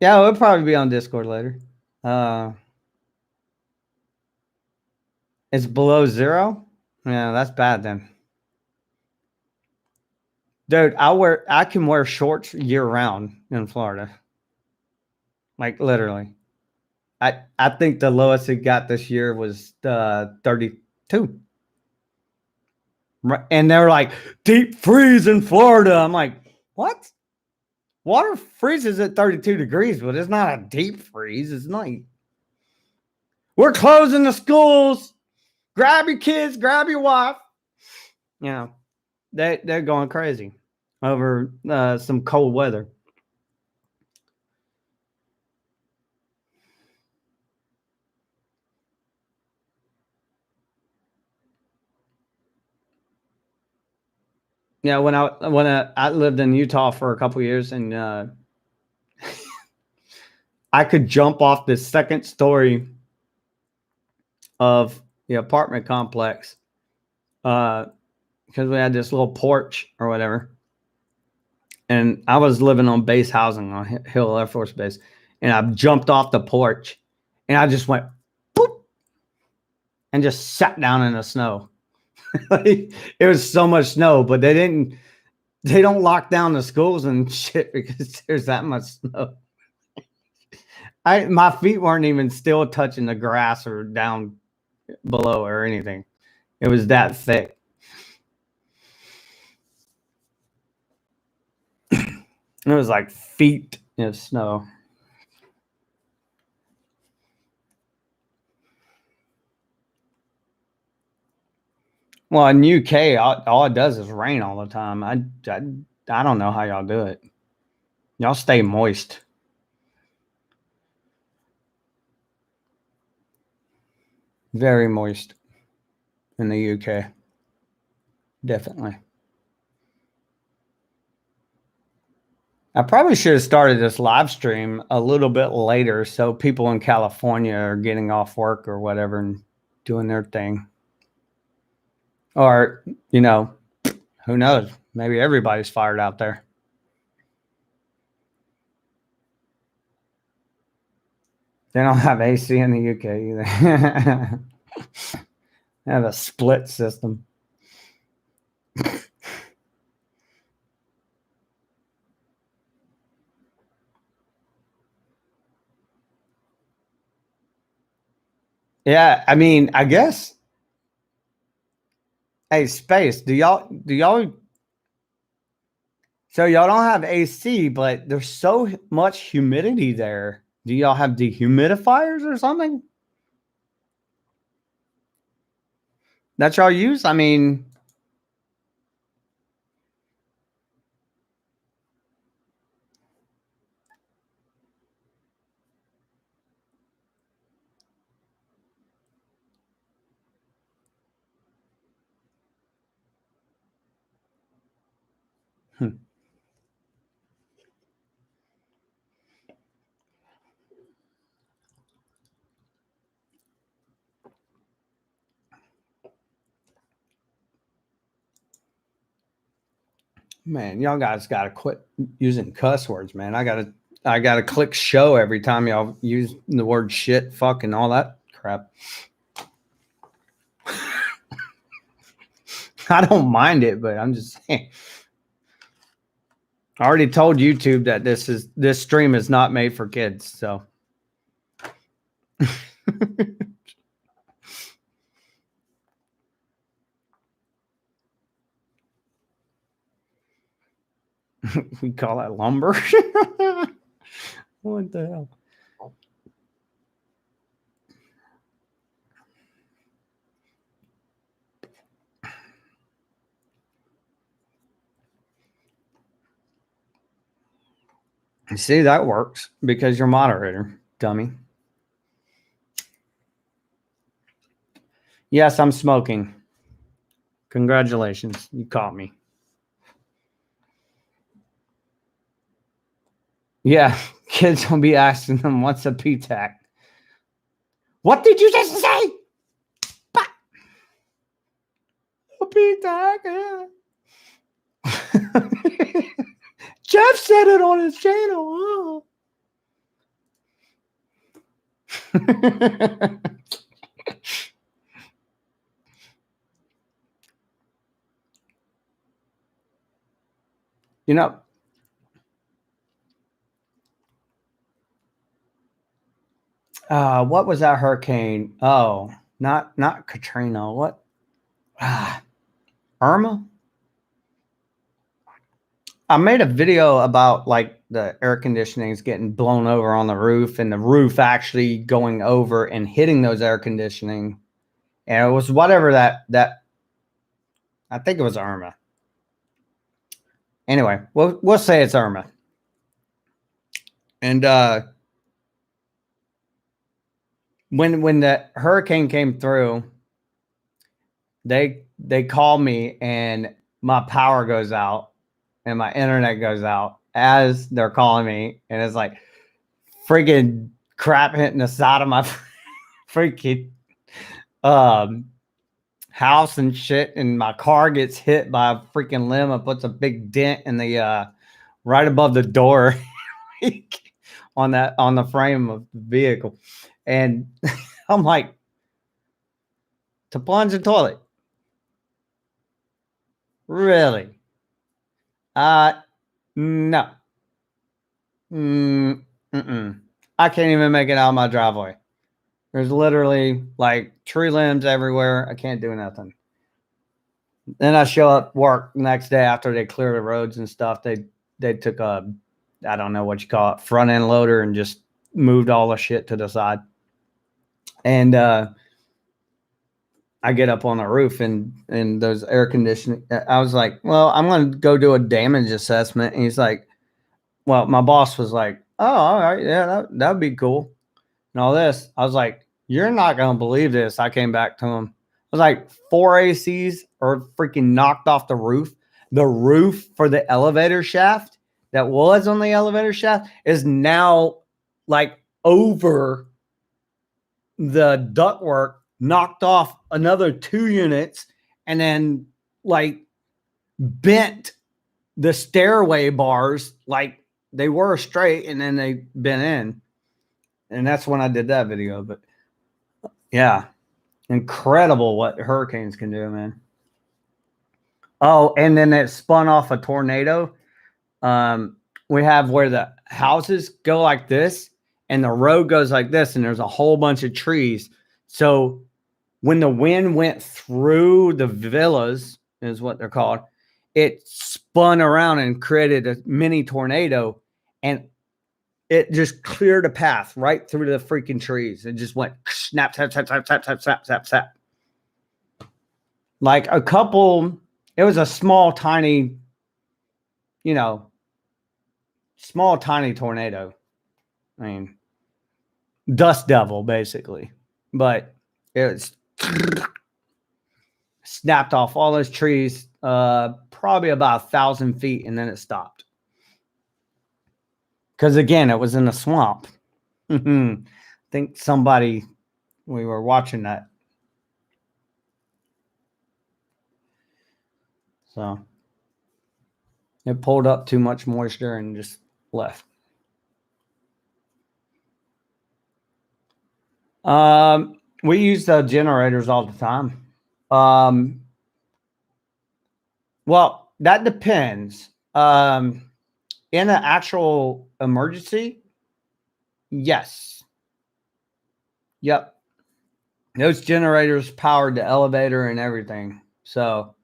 Yeah, we'll probably be on Discord later. It's below 0. Yeah, that's bad then. Dude, I can wear shorts year round in Florida. Like literally. I think the lowest it got this year was 32. And they're like, deep freeze in Florida. I'm like, what? Water freezes at 32 degrees, but it's not a deep freeze. It's like, we're closing the schools. Grab your kids, grab your wife. They're going crazy over some cold weather. Yeah, when I lived in Utah for a couple of years, and I could jump off the second story of the apartment complex because we had this little porch or whatever, and I was living on base housing on Hill Air Force Base, and I jumped off the porch, and I just went boop, and just sat down in the snow. It was so much snow, but they don't lock down the schools and shit because there's that much snow. My feet weren't even still touching the grass or down below or anything. It was that thick. It was like feet of snow. Well, in UK, all it does is rain all the time. I don't know how y'all do it. Y'all stay moist. Very moist in the UK. Definitely. I probably should have started this live stream a little bit later so people in California are getting off work or whatever and doing their thing. Or, who knows? Maybe everybody's fired out there. They don't have AC in the UK either. Have a split system. Yeah, I mean, I guess. Hey, Space, do y'all so y'all don't have AC, but there's so much humidity there. Do y'all have dehumidifiers or something that y'all use? I mean, man, y'all guys gotta quit using cuss words, man. I gotta click show every time y'all use the word shit, fuck, and all that crap. I don't mind it, but I'm just saying. I already told YouTube that this stream is not made for kids, so. We call that lumber. What the hell? See, that works because you're moderator, dummy. Yes, I'm smoking. Congratulations. You caught me. Yeah, kids will be asking them, what's a Ptac? What did you just say? A Ptac. Jeff said it on his channel. You know, what was that hurricane? Oh, not Katrina. What? Irma? I made a video about like the air conditioning is getting blown over on the roof and the roof actually going over and hitting those air conditioning. And it was whatever that I think it was Irma. Anyway, we'll say it's Irma. And when the hurricane came through, they call me and my power goes out and my internet goes out as they're calling me, and it's like freaking crap hitting the side of my freaking house and shit, and my car gets hit by a freaking limb. It puts a big dent in the right above the door on the frame of the vehicle, and I'm like, to plunge the toilet, really? No. I can't even make it out of my driveway. There's literally like tree limbs everywhere. I can't do nothing. Then I show up work the next day after they clear the roads and stuff. They took a, I don't know what you call it, front end loader and just moved all the shit to the side. And I get up on the roof and those air conditioning. I was like, well, I'm going to go do a damage assessment. And he's like, well, my boss was like, oh, all right. Yeah, that'd be cool. And all this. I was like, you're not going to believe this. I came back to him. I was like, 4 ACs are freaking knocked off the roof. The roof for the elevator shaft that was on the elevator shaft is now like over the ductwork, knocked off another 2 units, and then like bent the stairway bars like they were straight, and then they bent in. And that's when I did that video. But yeah, incredible what hurricanes can do, man. Oh, and then it spun off a tornado. We have where the houses go like this and the road goes like this, and there's a whole bunch of trees. So when the wind went through the villas, is what they're called, it spun around and created a mini tornado, and it just cleared a path right through the freaking trees. It just went snap, snap, snap, snap, snap, snap, snap, snap, snap. Like it was a small, tiny, small, tiny tornado. I mean, dust devil, basically. But it snapped off all those trees, probably about 1,000 feet, and then it stopped. Because, again, it was in a swamp. I think we were watching that. So it pulled up too much moisture and just left. We use the generators all the time. Well, that depends. In an actual emergency, yes. Yep. Those generators powered the elevator and everything. So,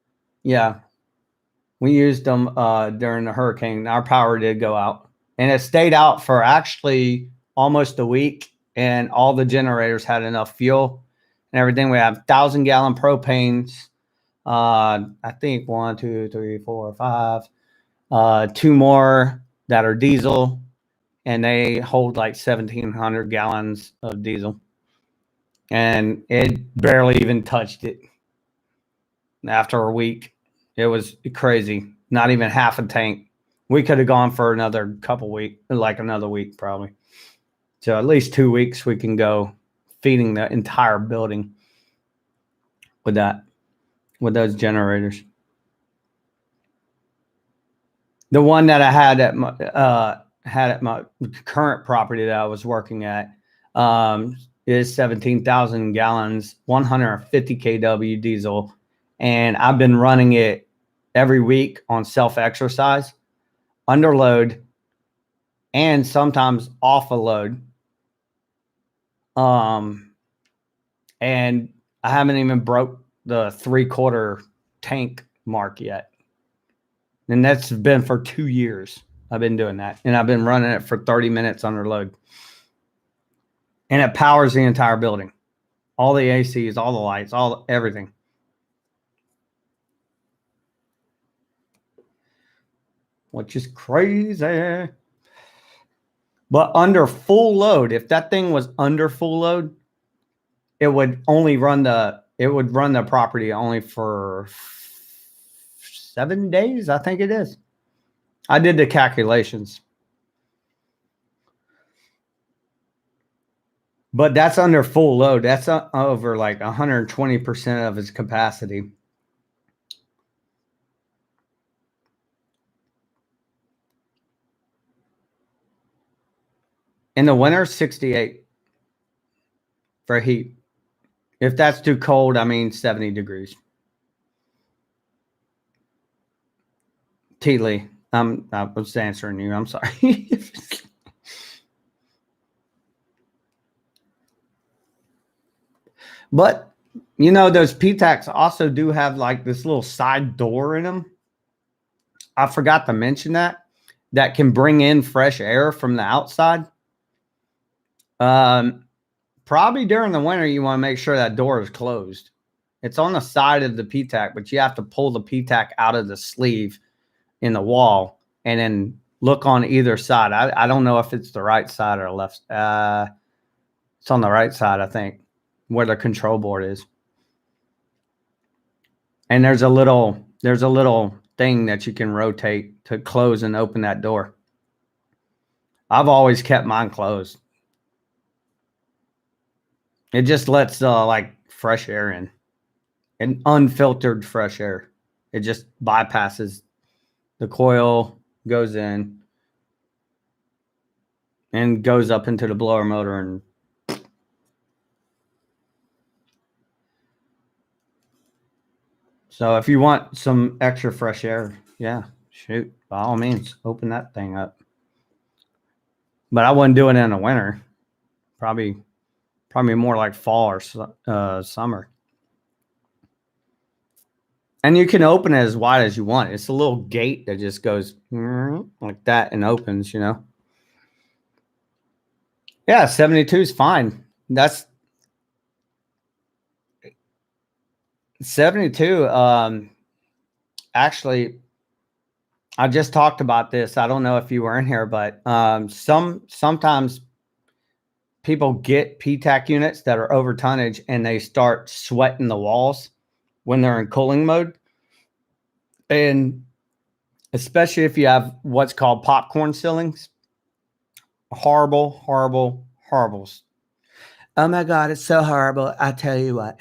yeah, we used them during the hurricane. Our power did go out, and it stayed out for actually almost a week, and all the generators had enough fuel and everything. We have 1,000-gallon propanes. I think 1, 2, 3, 4, 5. 2 more that are diesel, and they hold like 1,700 gallons of diesel. And it barely even touched it after a week. It was crazy. Not even half a tank. We could have gone for another couple weeks, like another week probably. So at least 2 weeks we can go feeding the entire building with those generators. The one that I had at my current property that I was working at is 17,000 gallons, 150 kW diesel, and I've been running it every week on self-exercise, under load, and sometimes off a load. And I haven't even broke the 3/4 tank mark yet. And that's been for 2 years. I've been doing that. And I've been running it for 30 minutes under load. And it powers the entire building. All the ACs, all the lights, everything. Which is crazy. But under full load, if that thing was under full load, it would run the property only for 7 days, I think it is. I did the calculations. But that's under full load. That's over like 120% of its capacity. In the winter, 68 for heat. If that's too cold, I mean 70 degrees. T. Lee, I was answering you. I'm sorry. But, those Ptacs also do have like this little side door in them. I forgot to mention that can bring in fresh air from the outside. Probably during the winter, you want to make sure that door is closed. It's on the side of the Ptac, but you have to pull the Ptac out of the sleeve in the wall and then look on either side. I don't know if it's the right side or left. It's on the right side, I think, where the control board is. And there's a little thing that you can rotate to close and open that door. I've always kept mine closed. It just lets like fresh air in, and unfiltered fresh air. It just bypasses the coil, goes in, and goes up into the blower motor. And So if you want some extra fresh air, yeah, shoot, by all means, open that thing up. But I wouldn't do it in the winter. Probably more like fall or summer. And you can open it as wide as you want. It's a little gate that just goes like that and opens, you know. Yeah, 72 is fine. That's 72. Actually, I just talked about this. I don't know if you were in here, but sometimes people get Ptac units that are over tonnage and they start sweating the walls when they're in cooling mode. And especially if you have what's called popcorn ceilings. Horrible. Oh my God, it's so horrible. I tell you what.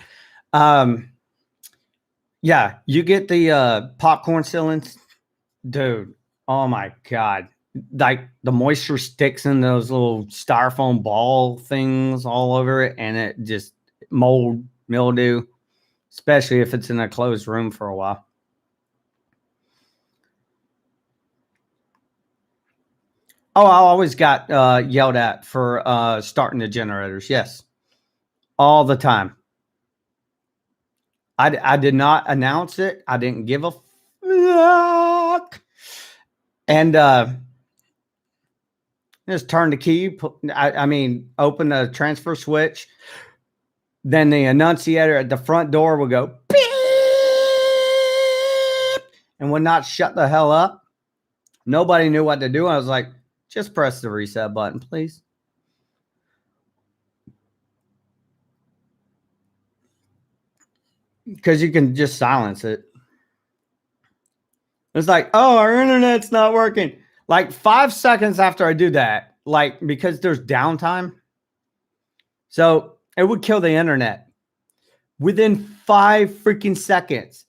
Yeah, you get the popcorn ceilings, dude. Oh my God. Like the moisture sticks in those little styrofoam ball things all over it, and it just mold, mildew, especially if it's in a closed room for a while. Oh, I always got yelled at for starting the generators. Yes, all the time. I did not announce it. I didn't give a fuck. And just turn the key. I mean, open the transfer switch. Then the annunciator at the front door will go beep and would not shut the hell up. Nobody knew what to do. I was like, just press the reset button, please. Because you can just silence it. It's like, oh, our internet's not working. Like 5 seconds after I do that, like because there's downtime. So it would kill the internet. Within 5 freaking seconds,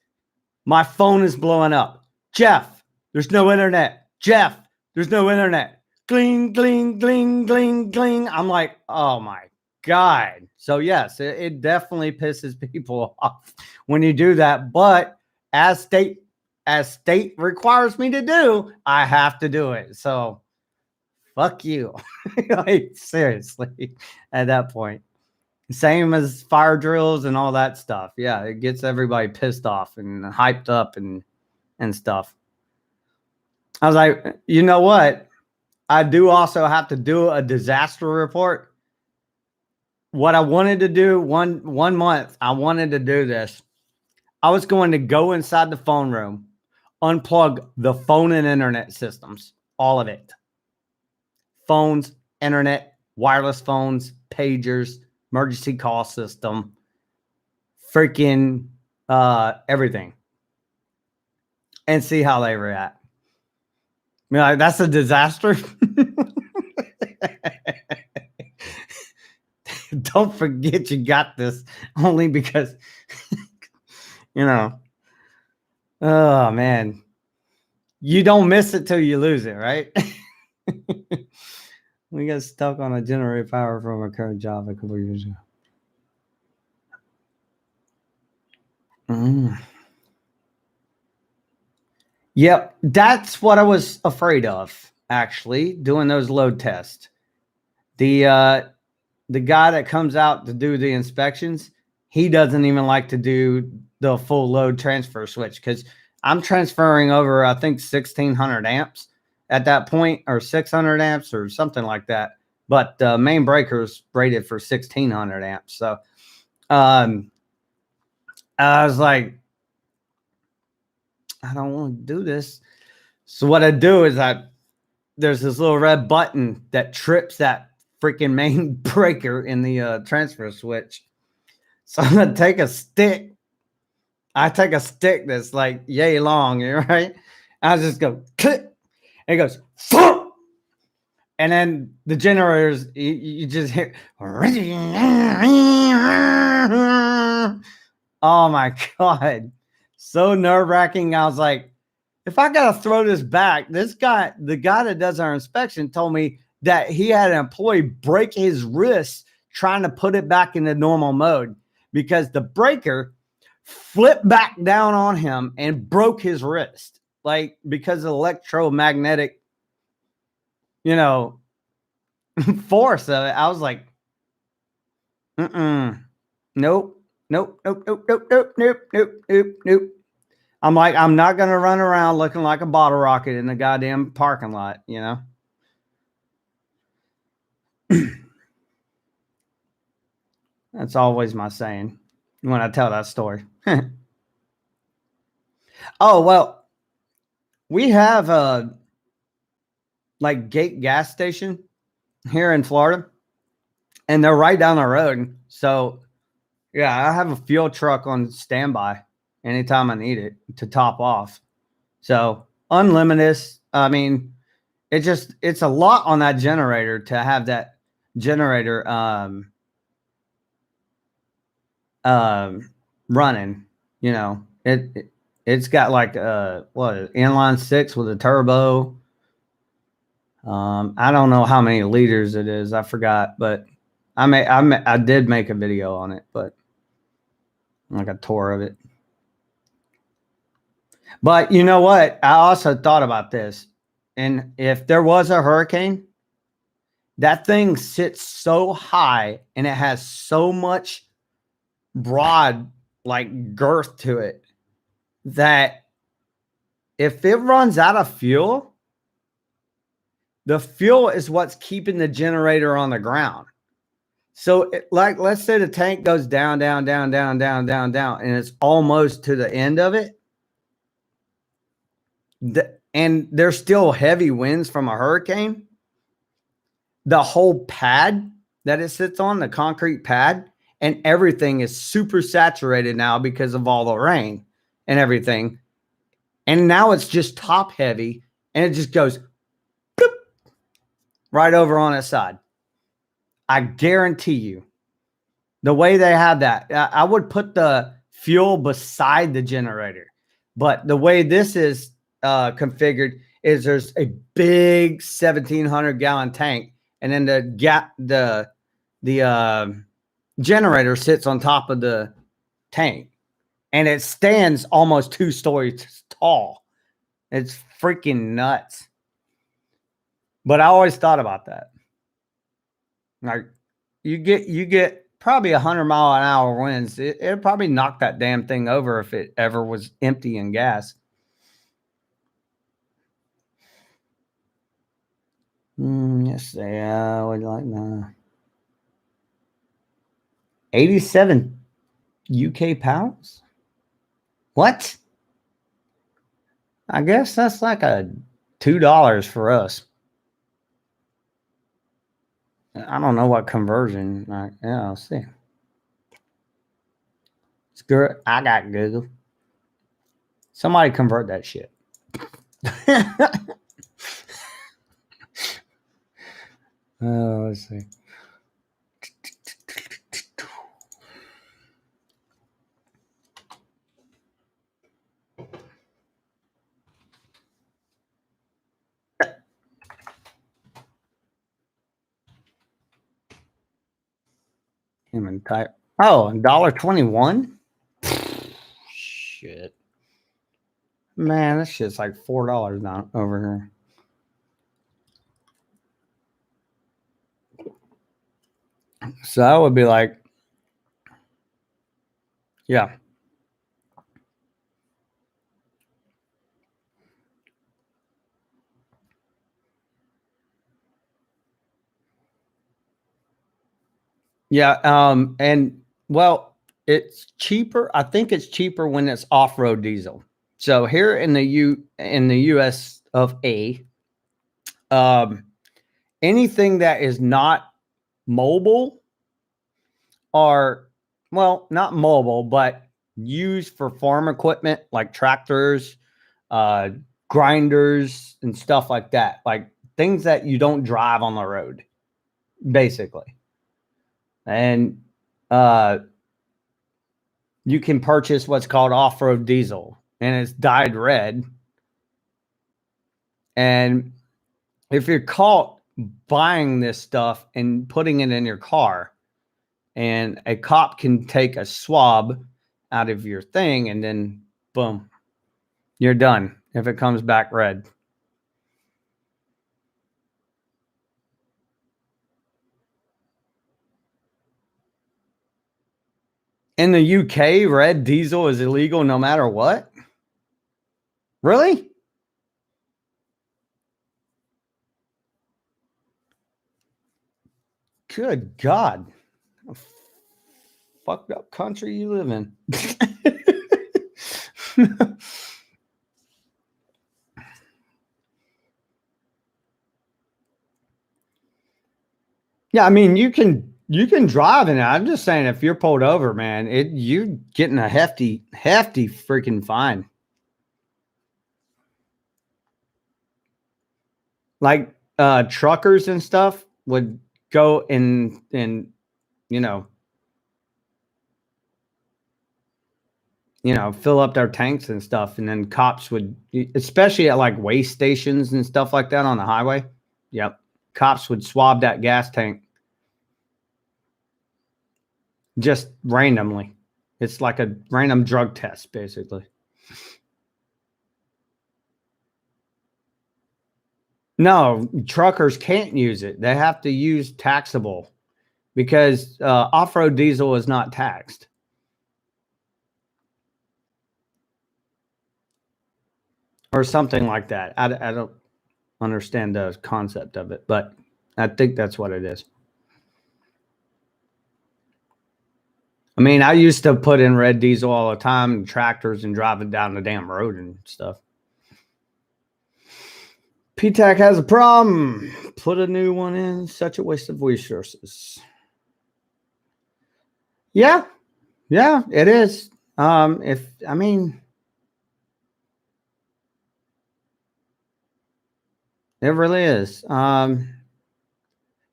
my phone is blowing up. Jeff, there's no internet. Jeff, there's no internet. Gling, gling, gling, gling, gling. I'm like, oh my God. So yes, it definitely pisses people off when you do that. But as state requires me to do, I have to do it. So fuck you. Like seriously, at that point. Same as fire drills and all that stuff. Yeah, it gets everybody pissed off and hyped up and stuff. I was like, you know what? I do also have to do a disaster report. What I wanted to do one month, I wanted to do this. I was going to go inside the phone room, unplug the phone and internet systems, all of it. Phones, internet, wireless phones, pagers, emergency call system, freaking everything, and see how they react. I mean, like, that's a disaster. Don't forget you got this, only because, you know, oh man, you don't miss it till you lose it, right? We got stuck on a generator power from our current job a couple of years ago. Yep, that's what I was afraid of, actually, doing those load tests. The guy that comes out to do the inspections, he doesn't even like to do the full load transfer switch because I'm transferring over, I think, 1,600 amps at that point, or 600 amps or something like that. But the main breaker's rated for 1,600 amps. So I was like, I don't want to do this. So what I do is there's this little red button that trips that freaking main breaker in the transfer switch. So I'm going to take a stick. I take a stick that's like yay long, right? I just go click. And it goes, thump! And then the generators, you just hear. Oh my God. So nerve-wracking. I was like, if I got to throw this back, the guy that does our inspection told me that he had an employee break his wrist trying to put it back into normal mode because the breaker flipped back down on him and broke his wrist, like because of electromagnetic, force of it. I was like, nope, nope, nope, nope, nope, nope, nope, nope, nope, nope. I'm like, I'm not going to run around looking like a bottle rocket in the goddamn parking lot, That's always my saying when I tell that story. Oh, well, we have a Gate gas station here in Florida, and they're right down the road. So, yeah, I have a fuel truck on standby anytime I need it to top off. So, unlimited. I mean, it's a lot on that generator to have that generator running. It's got like inline 6 with a turbo. I don't know how many liters it is. I forgot, but I did make a video on it, but like a tour of it. But you know what? I also thought about this. And if there was a hurricane, that thing sits so high and it has so much broad girth to it that if it runs out of fuel, the fuel is what's keeping the generator on the ground. So let's say the tank goes down, down, down, down, down, down, down, and it's almost to the end of it. And there's still heavy winds from a hurricane. The whole pad that it sits on, the concrete pad, and everything is super saturated now because of all the rain and everything. And now it's just top heavy, and it just goes boop, right over on its side. I guarantee you, the way they have that, I would put the fuel beside the generator. But the way this is configured is there's a big 1,700 gallon tank, and then the generator sits on top of the tank, and it stands almost 2 stories tall. It's freaking nuts. But I always thought about that. Like you get probably 100-mile-an-hour winds. It'd probably knock that damn thing over if it ever was empty in gas. Yes, I would like that. 87 UK pounds? What? I guess that's like a $2 for us. I don't know what conversion. Yeah, I'll see. It's good. I got Google. Somebody convert that shit. Let's see. Human type. Oh, $1.21? Shit. Man, this shit's like $4 down over here. So that would be like, yeah. Yeah. And well, it's cheaper. I think it's cheaper when it's off-road diesel. So here in the US of A, anything that is not mobile or, well, not mobile, but used for farm equipment like tractors, grinders, and stuff like that, like things that you don't drive on the road, basically. And you can purchase what's called off-road diesel, and it's dyed red. And if you're caught buying this stuff and putting it in your car, and a cop can take a swab out of your thing, and then boom, you're done if it comes back red. In the UK, red diesel is illegal no matter what? Really? Good God. Fucked up country you live in. Yeah, I mean you can drive in it. I'm just saying if you're pulled over, man, you're getting a hefty freaking fine. Like truckers and stuff would go and you know fill up their tanks and stuff, and then cops would, especially at like waste stations and stuff like that on the highway. Yep. Cops would swab that gas tank just randomly. It's like a random drug test, basically. No, truckers can't use it. They have to use taxable because off-road diesel is not taxed. Or something like that. I don't understand the concept of it, but I think that's what it is. I mean, I used to put in red diesel all the time in tractors and drive it down the damn road and stuff. Ptac has a problem. Put a new one in. Such a waste of resources. Yeah, it is. It really is.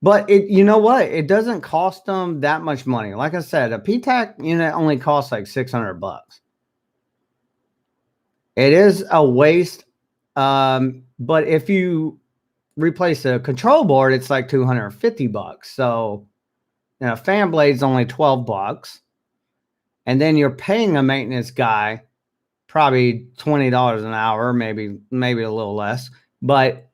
But you know what? It doesn't cost them that much money. Like I said, a Ptac unit only costs like $600. It is a waste. But if you replace a control board, it's like $250. So, fan blade's only $12, and then you're paying a maintenance guy probably $20 an hour, maybe a little less, but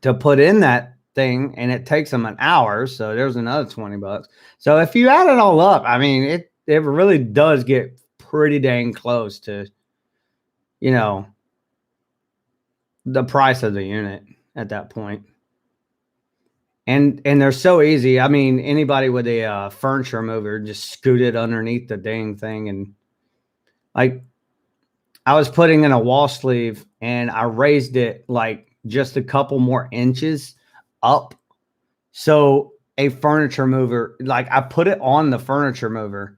to put in that thing, and it takes them an hour, so there's another $20. So if you add it all up, I mean, it really does get pretty dang close to, the price of the unit at that point. And they're so easy. I mean, anybody with a furniture mover just scoot it underneath the dang thing, and like I was putting in a wall sleeve and I raised it like just a couple more inches up. So a furniture mover, like I put it on the furniture mover.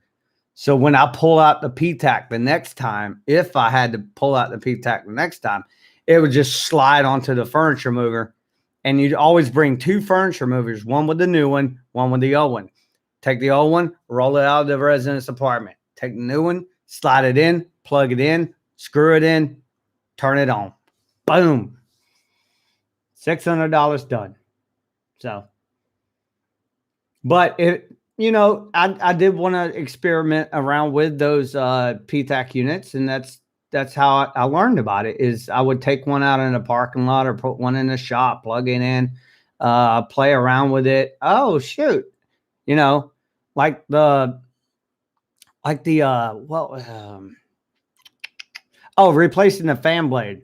So when I pull out the Ptac the next time, if I had to pull out the Ptac the next time, it would just slide onto the furniture mover. And you'd always bring two furniture movers, one with the new one, one with the old one. Take the old one, roll it out of the residence apartment. Take the new one, slide it in, plug it in, screw it in, turn it on. Boom. $600 done. So, but I did want to experiment around with those Ptac units, and that's how I learned about it. Is I would take one out in a parking lot or put one in a shop, plug it in, play around with it. Oh shoot, like replacing the fan blade.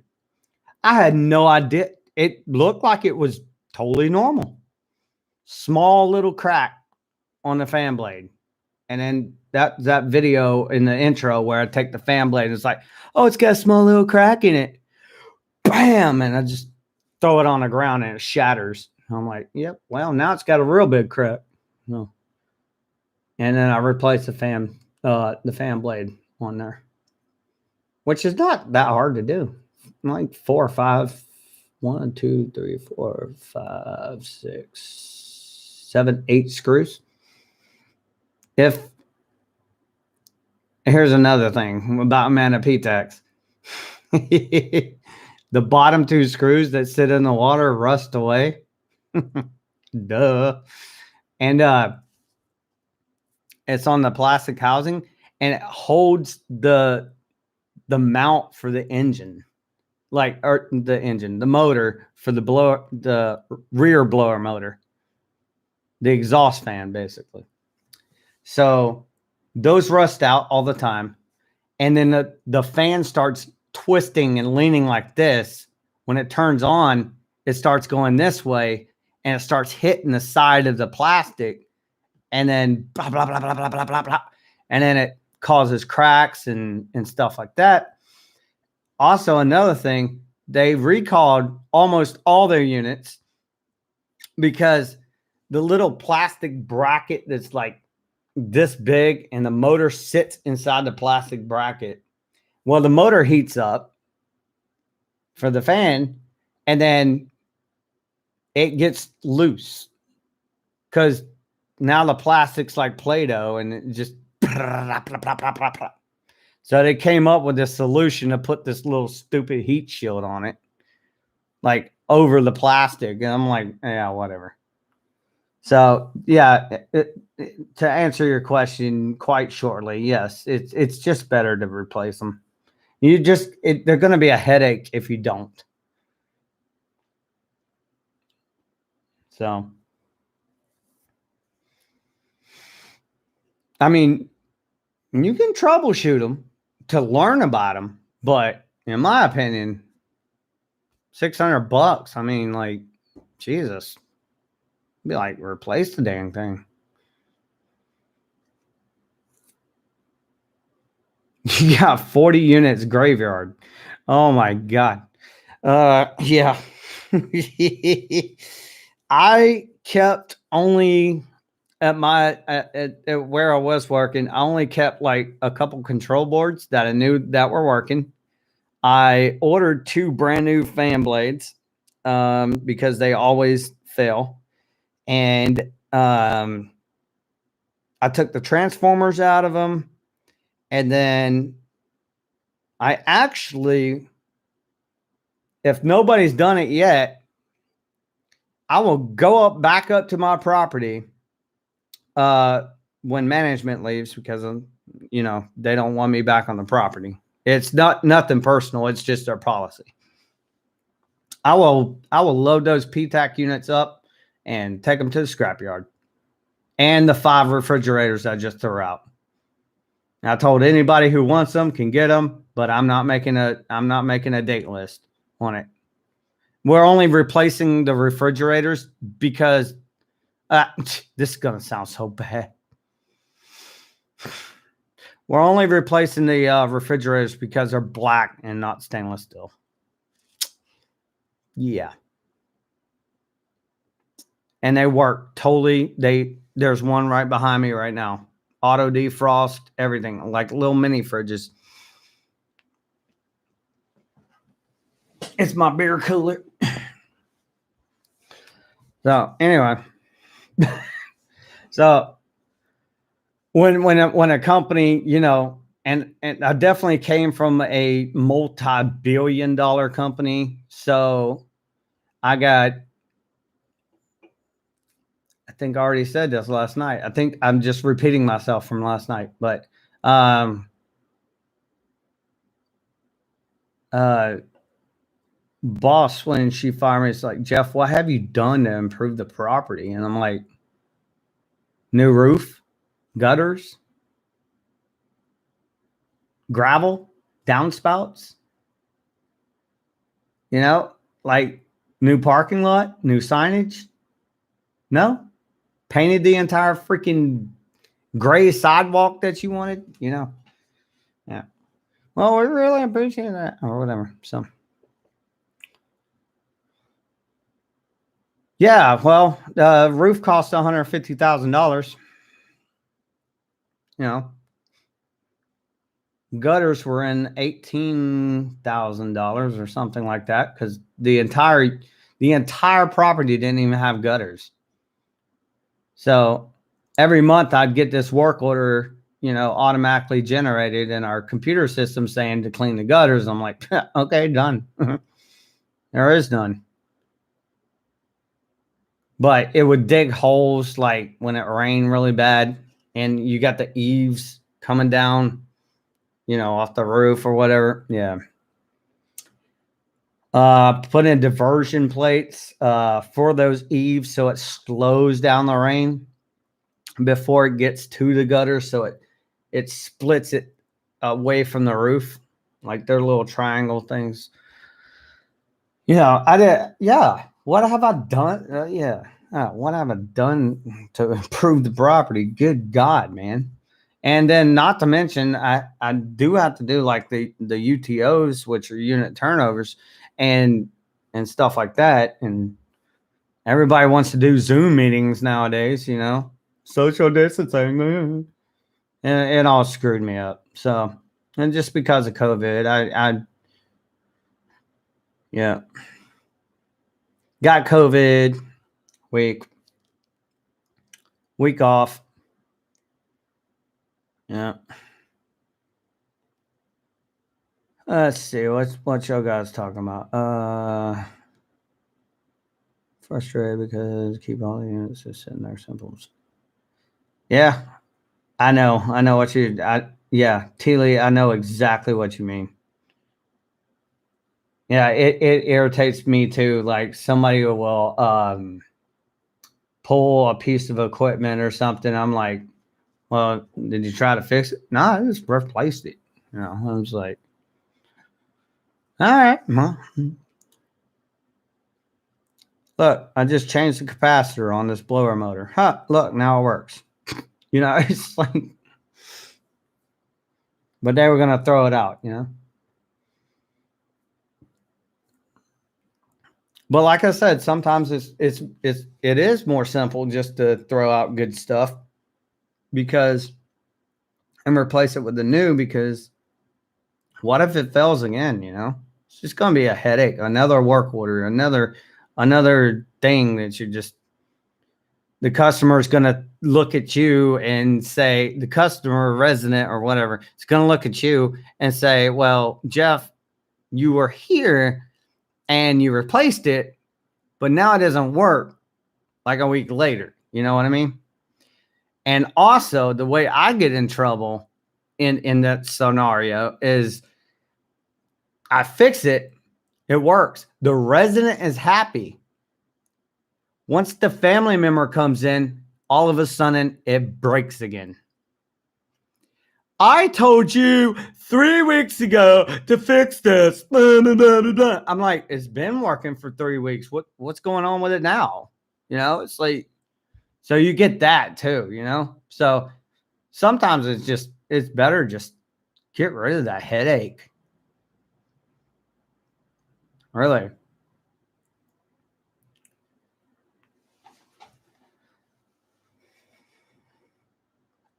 I had no idea. It looked like it was totally normal. Small little crack on the fan blade. And then that video in the intro where I take the fan blade, it's like, oh, it's got a small little crack in it. Bam! And I just throw it on the ground and it shatters. I'm like, yep, well, now it's got a real big crack. No. And then I replace the fan blade on there, which is not that hard to do. Like 4 or 5, 1, 2, 3, 4, 5, 6, 7, 8 screws. Here's another thing about Mana Ptacs. The bottom 2 screws that sit in the water rust away. Duh. And it's on the plastic housing. and it holds the mount for the engine, the motor for the rear blower motor, the exhaust fan, basically. So those rust out all the time. And then the fan starts twisting and leaning like this. When it turns on, it starts going this way and it starts hitting the side of the plastic, and then blah, blah, blah, blah, blah, blah, blah, blah. And then it causes cracks and stuff like that. Also, another thing, they recalled almost all their units because the little plastic bracket that's like this big and the motor sits inside the plastic bracket. Well, the motor heats up for the fan and then it gets loose because now the plastic's like Play-Doh and it just. So they came up with this solution to put this little stupid heat shield on it, like over the plastic. And I'm like, yeah, whatever. So yeah, to answer your question quite shortly, yes, it's just better to replace them. They're going to be a headache if you don't. So, I mean, you can troubleshoot them to learn about them, but in my opinion, $600. I mean, like, Jesus, be like, replace the dang thing. Yeah, 40 units graveyard. Oh my God. Yeah. I kept only at where I was working, I only kept like a couple control boards that I knew that were working. I ordered 2 brand new fan blades because they always fail. And I took the transformers out of them. And then I actually, if nobody's done it yet, I will go back up to my property when management leaves because they don't want me back on the property. It's nothing personal. It's just their policy. I will load those Ptac units up and take them to the scrapyard, and the 5 refrigerators I just threw out. I told anybody who wants them can get them, but I'm not making a date list on it. We're only replacing the refrigerators because this is gonna sound so bad. We're only replacing the refrigerators because they're black and not stainless steel. Yeah. And they work totally. There's one right behind me right now. Auto defrost, everything, like little mini fridges. It's my beer cooler. So anyway, so when a company, and I definitely came from a multi-billion-dollar company, so I think I already said this last night. I think I'm just repeating myself from last night, but boss, when she fired me, it's like, Jeff, what have you done to improve the property? And I'm like, new roof, gutters, gravel, downspouts, like new parking lot, new signage. No, painted the entire freaking gray sidewalk that you wanted, Yeah. Well, we really appreciate that, or whatever. So. Yeah, well, the roof cost $150,000. Gutters were in $18,000 or something like that because the entire property didn't even have gutters. So every month I'd get this work order, automatically generated in our computer system saying to clean the gutters. I'm like, okay, done. There is none. But it would dig holes like when it rained really bad and you got the eaves coming down, off the roof or whatever. Yeah. Put in diversion plates for those eaves so it slows down the rain before it gets to the gutter, so it splits it away from the roof, like they're little triangle things. I did. Yeah. What have I done? What have I done to improve the property? Good God, man. And then not to mention, I do have to do like the UTOs, which are unit turnovers and stuff like that. And everybody wants to do Zoom meetings nowadays, social distancing. And it all screwed me up. So, and just because of COVID, yeah, got COVID week off. Yeah. Let's see what y'all guys talking about. Frustrated because keep all the units just sitting there simple. Yeah, I know what Teely, I know exactly what you mean. Yeah, it irritates me too. Like somebody will pull a piece of equipment or something. I'm like, well, did you try to fix it? No, I just replaced it. I was like, all right, well, look, I just changed the capacitor on this blower motor. Look, now it works. It's like, but they were gonna throw it out, But like I said, sometimes it is more simple just to throw out good stuff and replace it with the new, because what if it fails again, It's just gonna be a headache, another work order, another thing that the customer is gonna look at you and say, the customer, resident or whatever, it's gonna look at you and say, well, Jeff, you were here and you replaced it, but now it doesn't work like a week later. You know what I mean? And also the way I get in trouble in that scenario is I fix it. It works. The resident is happy. Once the family member comes in, all of a sudden it breaks again. I told you 3 weeks ago to fix this. I'm like, it's been working for 3 weeks. What's going on with it now? It's like, so you get that too, So sometimes it's better just get rid of that headache. Really.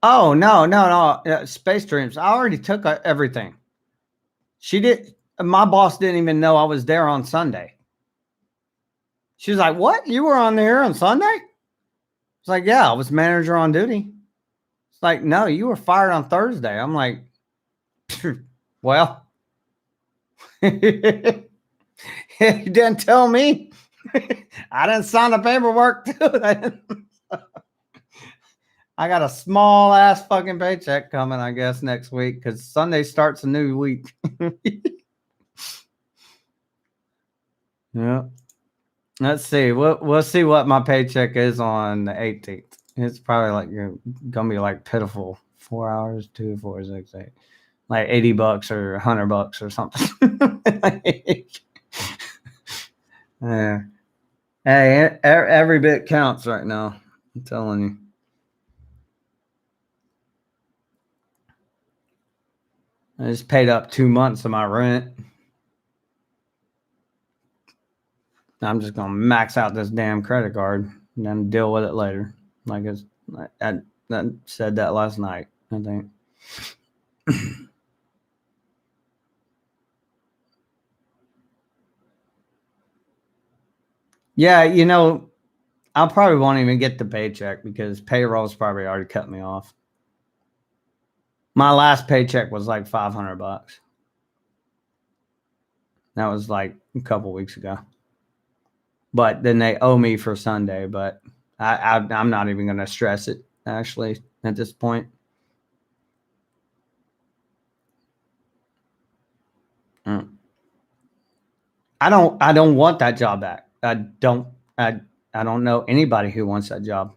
Oh, no. Space Dreams. I already took everything. My boss didn't even know I was there on Sunday. She was like, what? You were on there on Sunday? It's like, yeah, I was manager on duty. It's like, no, you were fired on Thursday. I'm like, well, you didn't tell me. I didn't sign the paperwork too. I got a small ass fucking paycheck coming, I guess, next week, because Sunday starts a new week. Yeah. Let's see. We'll see what my paycheck is on the 18th. It's probably like gonna be like pitiful. 4 hours, 2, 4, 6, 8. Like $80 or $100 or something. Yeah. Hey, every bit counts right now. I'm telling you. I just paid up 2 months of my rent. I'm just gonna max out this damn credit card and then deal with it later. Like I said that last night, I think. Yeah, I probably won't even get the paycheck because payroll's probably already cut me off. My last paycheck was like $500. That was like a couple weeks ago. But then they owe me for Sunday, but I'm not even going to stress it, actually, at this point. I don't want that job back. I don't know anybody who wants that job.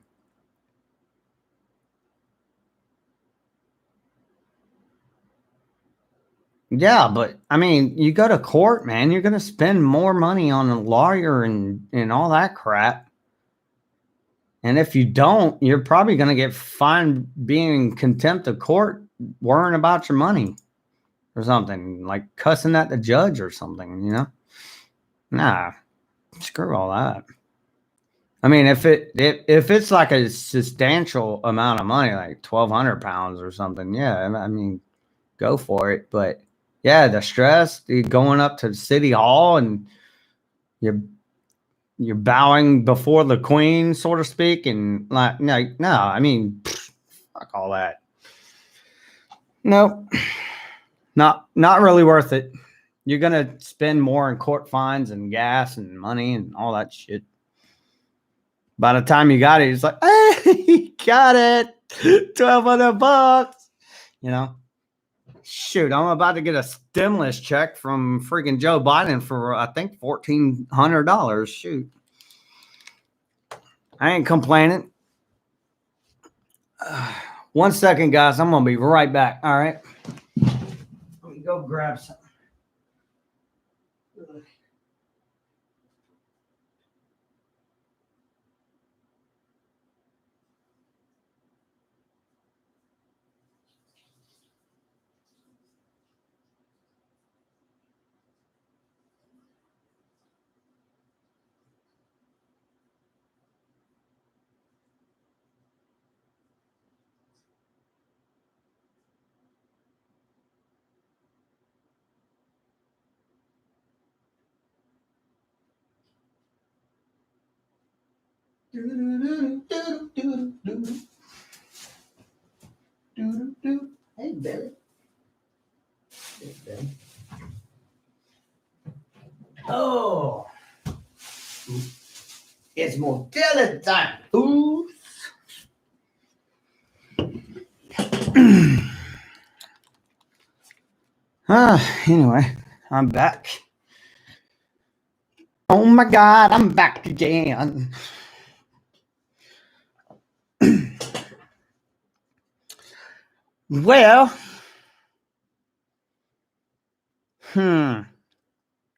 Yeah, but I mean, you go to court, man, you're going to spend more money on a lawyer and all that crap. And if you don't, you're probably going to get fined being in contempt of court, worrying about your money or something, like cussing at the judge or something, you know? Nah, screw all that. I mean, if it's like a substantial amount of money, like 1,200 pounds or something, yeah, I mean, go for it. But yeah, the stress, going up to City Hall and you're bowing before the queen, so to speak, and like no, I mean, fuck all that. Nope, not really worth it. You're gonna spend more in court fines and gas and money and all that shit. By the time you got it, it's like, hey, got it, $1,200. You know, shoot, I'm about to get a stimulus check from freaking Joe Biden for I think $1,400. Shoot, I ain't complaining. 1 second, guys. I'm gonna be right back. All right. Let me go grab something. Hey, Billy. Hey, Billy. Oh, it's motility time. Ooh. Anyway, I'm back. Oh my God, I'm back again. Well, I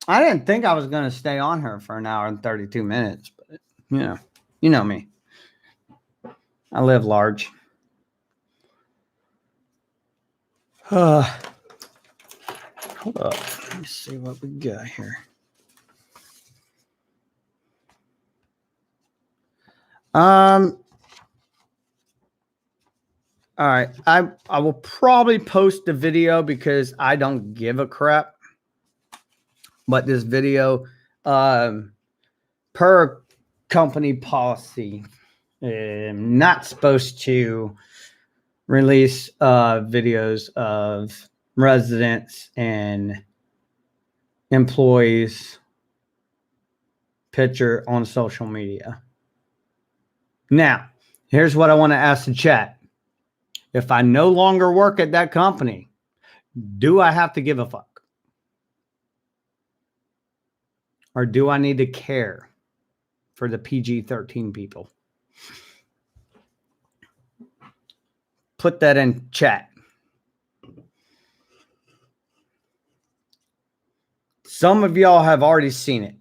didn't think I was going to stay on her for an hour and 32 minutes, but you know me. I live large. Hold up. Let me see what we got here. All right. I will probably post the video because I don't give a crap. But this video, per company policy, I'm not supposed to release videos of residents and employees picture on social media. Now, here's what I want to ask the chat. If I no longer work at that company, do I have to give a fuck? Or do I need to care for the PG-13 people? Put that in chat. Some of y'all have already seen it.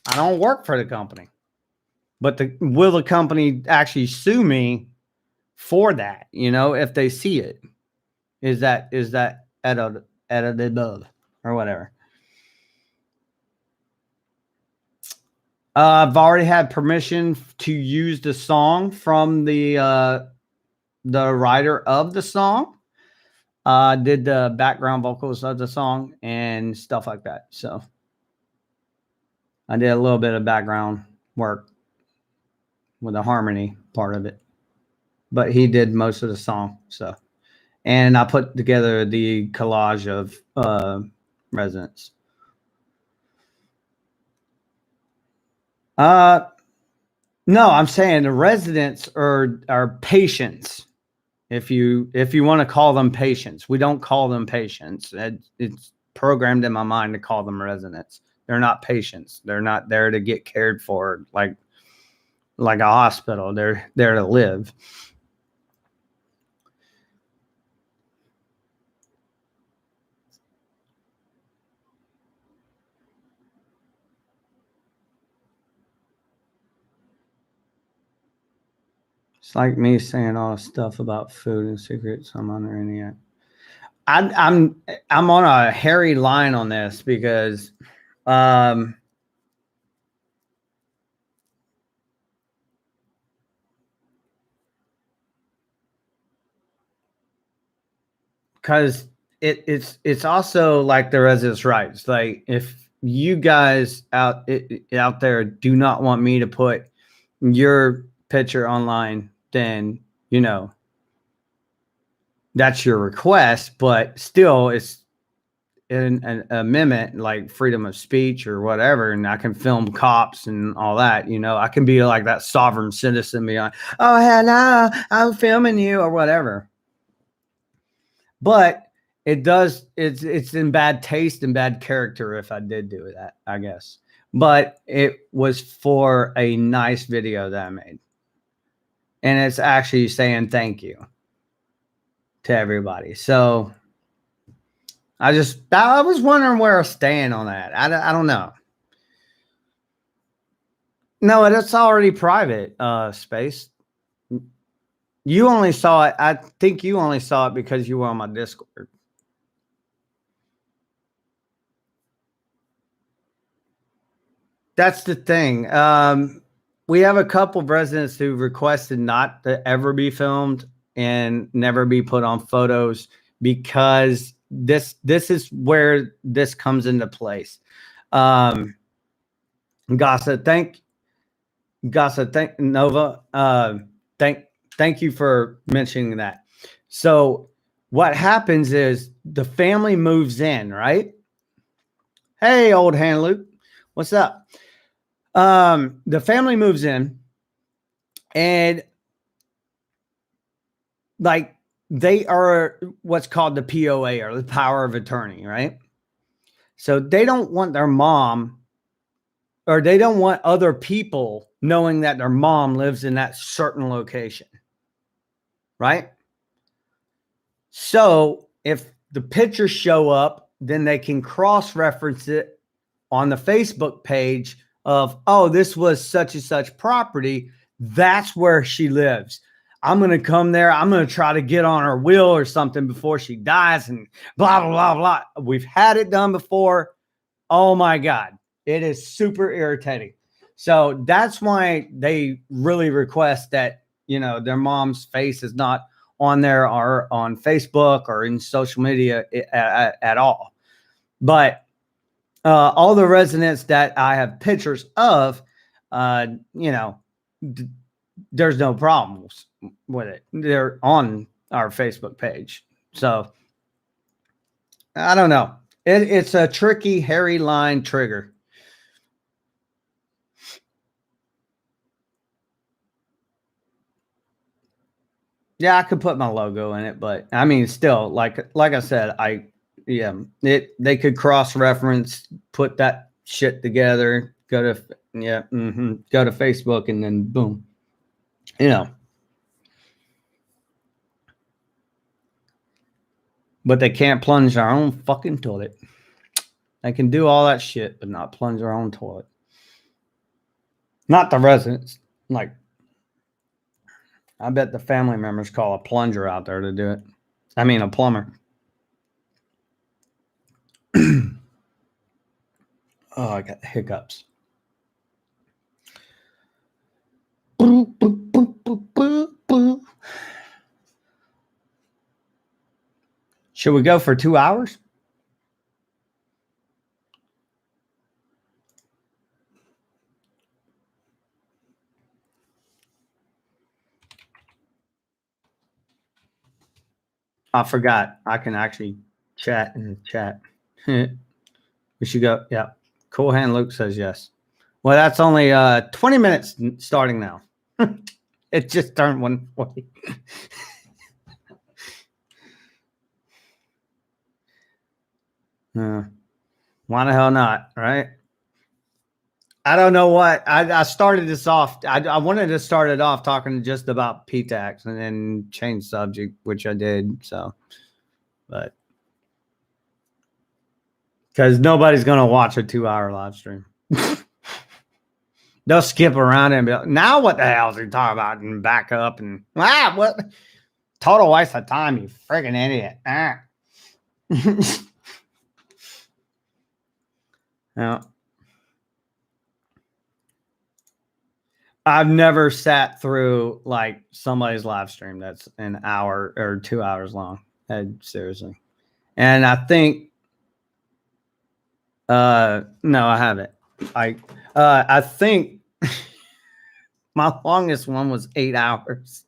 I don't work for the company. But will the company actually sue me for that? You know, if they see it, is that editable or whatever? I've already had permission to use the song from the writer of the song. Did the background vocals of the song and stuff like that. So I did a little bit of background work with the harmony part of it, but he did most of the song. So, and I put together the collage of residents. No, I'm saying the residents are patients. If you want to call them patients, we don't call them patients. It's programmed in my mind to call them residents. They're not patients. They're not there to get cared for like a hospital. They're there to live. It's like me saying all this stuff about food and secrets. I'm under any. I'm on a hairy line on this because it's also like the residents' rights. Like if you guys out there do not want me to put your picture online, then that's your request, but still it's an amendment like freedom of speech or whatever, and I can film cops and all that. I can be like that sovereign citizen beyond, oh hello, I'm filming you or whatever. But it's in bad taste and bad character if I did do that, I guess. But it was for a nice video that I made. And it's actually saying thank you to everybody. So I was wondering where I stand on that. I don't know. No, it's already private space. You only saw it. I think you only saw it because you were on my Discord. That's the thing. We have a couple of residents who requested not to ever be filmed and never be put on photos because this is where this comes into place. Gasa, thank Nova. Thank you for mentioning that. So what happens is the family moves in, right? Hey, old hand Luke, what's up? The family moves in and like they are what's called the POA or the power of attorney, right? So they don't want their mom or they don't want other people knowing that their mom lives in that certain location, right? So if the pictures show up, then they can cross-reference it on the Facebook page of, oh, this was such and such property. That's where she lives. I'm going to come there. I'm going to try to get on her will or something before she dies and blah, blah, blah, blah. We've had it done before. Oh my God. It is super irritating. So that's why they really request that, their mom's face is not on there or on Facebook or in social media at all. But all the residents that I have pictures of, there's no problems with it. They're on our Facebook page. So I don't know. It's a tricky, hairy line trigger. Yeah, I could put my logo in it, but I mean, still, like I said, they could cross-reference, put that shit together, go to Facebook, and then boom, But they can't plunge their own fucking toilet. They can do all that shit, but not plunge their own toilet. Not the residents. Like, I bet the family members call a plunger out there to do it. I mean, a plumber. Oh, I got hiccups. Should we go for 2 hours? I forgot. I can actually chat in the chat. We should go. Yeah. Cool Hand Luke says yes. Well, that's only 20 minutes starting now. It just turned 1:40. Why the hell not, right? I don't know what I started this off. I wanted to start it off talking just about Ptac and then change subject, which I did. So, but because nobody's gonna watch a 2-hour live stream. They'll skip around and be like, now what the hell is he talking about? And back up and what? Total waste of time, you freaking idiot. Yeah. I've never sat through like somebody's live stream that's an hour or 2 hours long. Seriously. And I think no, I haven't. I think my longest one was 8 hours.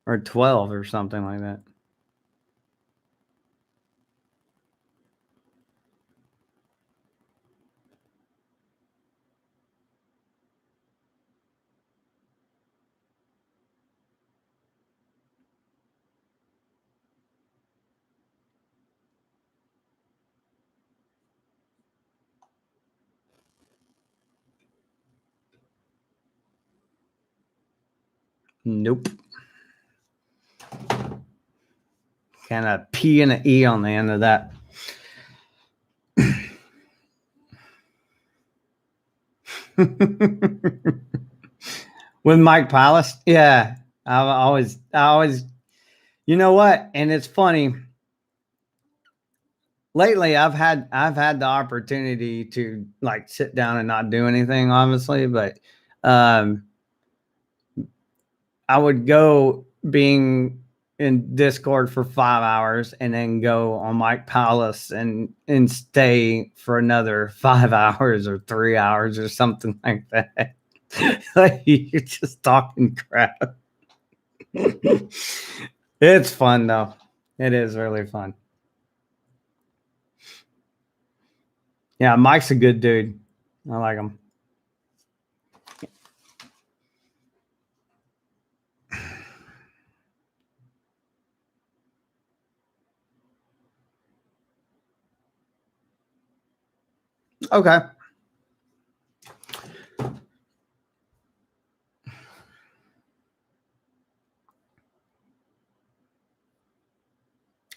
Or 12 or something like that. Nope. Kind of P and an E on the end of that. With Mike Palace, yeah. I always, you know what? And it's funny. Lately, I've had the opportunity to like sit down and not do anything, obviously, but I would go being in Discord for 5 hours and then go on Mike Palace and stay for another 5 hours or 3 hours or something like that. Like you're just talking crap. It's fun though. It is really fun. Yeah, Mike's a good dude. I like him. Okay.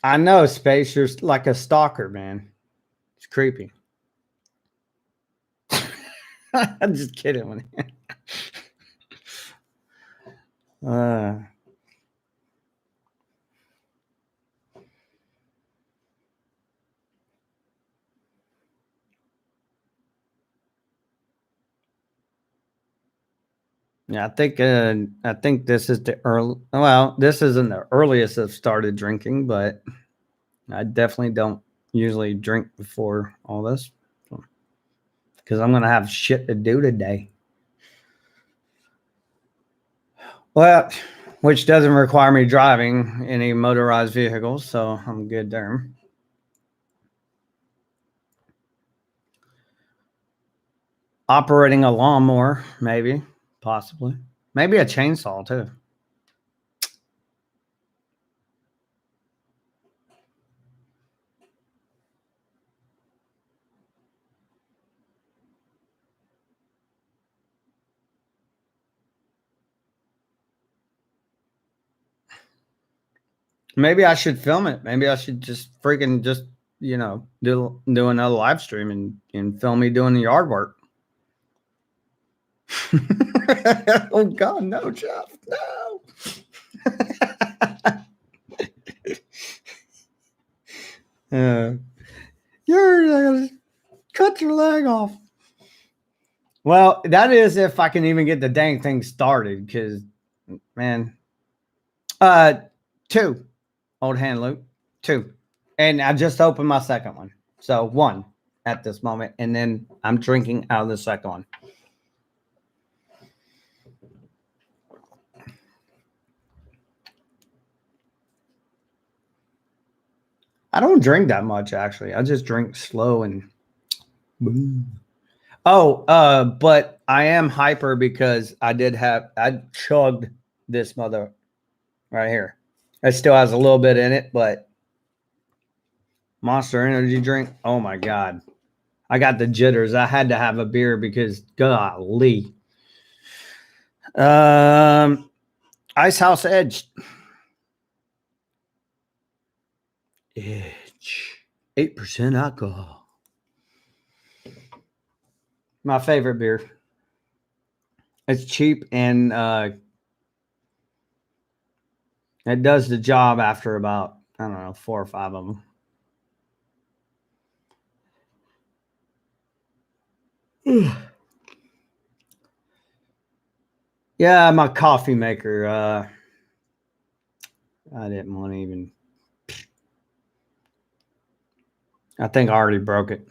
I know, Space. You're like a stalker, man. It's creepy. I'm just kidding. Yeah, I think this is the early. Well, this isn't the earliest I've started drinking, but I definitely don't usually drink before all this because I'm gonna have shit to do today. Well, which doesn't require me driving any motorized vehicles, so I'm good there. Operating a lawnmower, maybe, possibly, maybe a chainsaw too. Maybe I should film it. Maybe I should just freaking just, do another live stream and film me doing the yard work. Oh God, no, Jeff, no. You're gonna cut your leg off. Well, that is if I can even get the dang thing started, because man. 2. Old hand loop. 2. And I just opened my second one. So 1 at this moment. And then I'm drinking out of the second one. I don't drink that much, actually. I just drink slow and boom. Oh, but I am hyper because I chugged this mother right here. It still has a little bit in it, but Monster Energy drink. Oh my God. I got the jitters. I had to have a beer because golly. Ice House Edge. 8% alcohol. My favorite beer. It's cheap and it does the job after about, I don't know, 4 or 5 of them. Yeah, my coffee maker. I didn't want to even. I think I already broke it.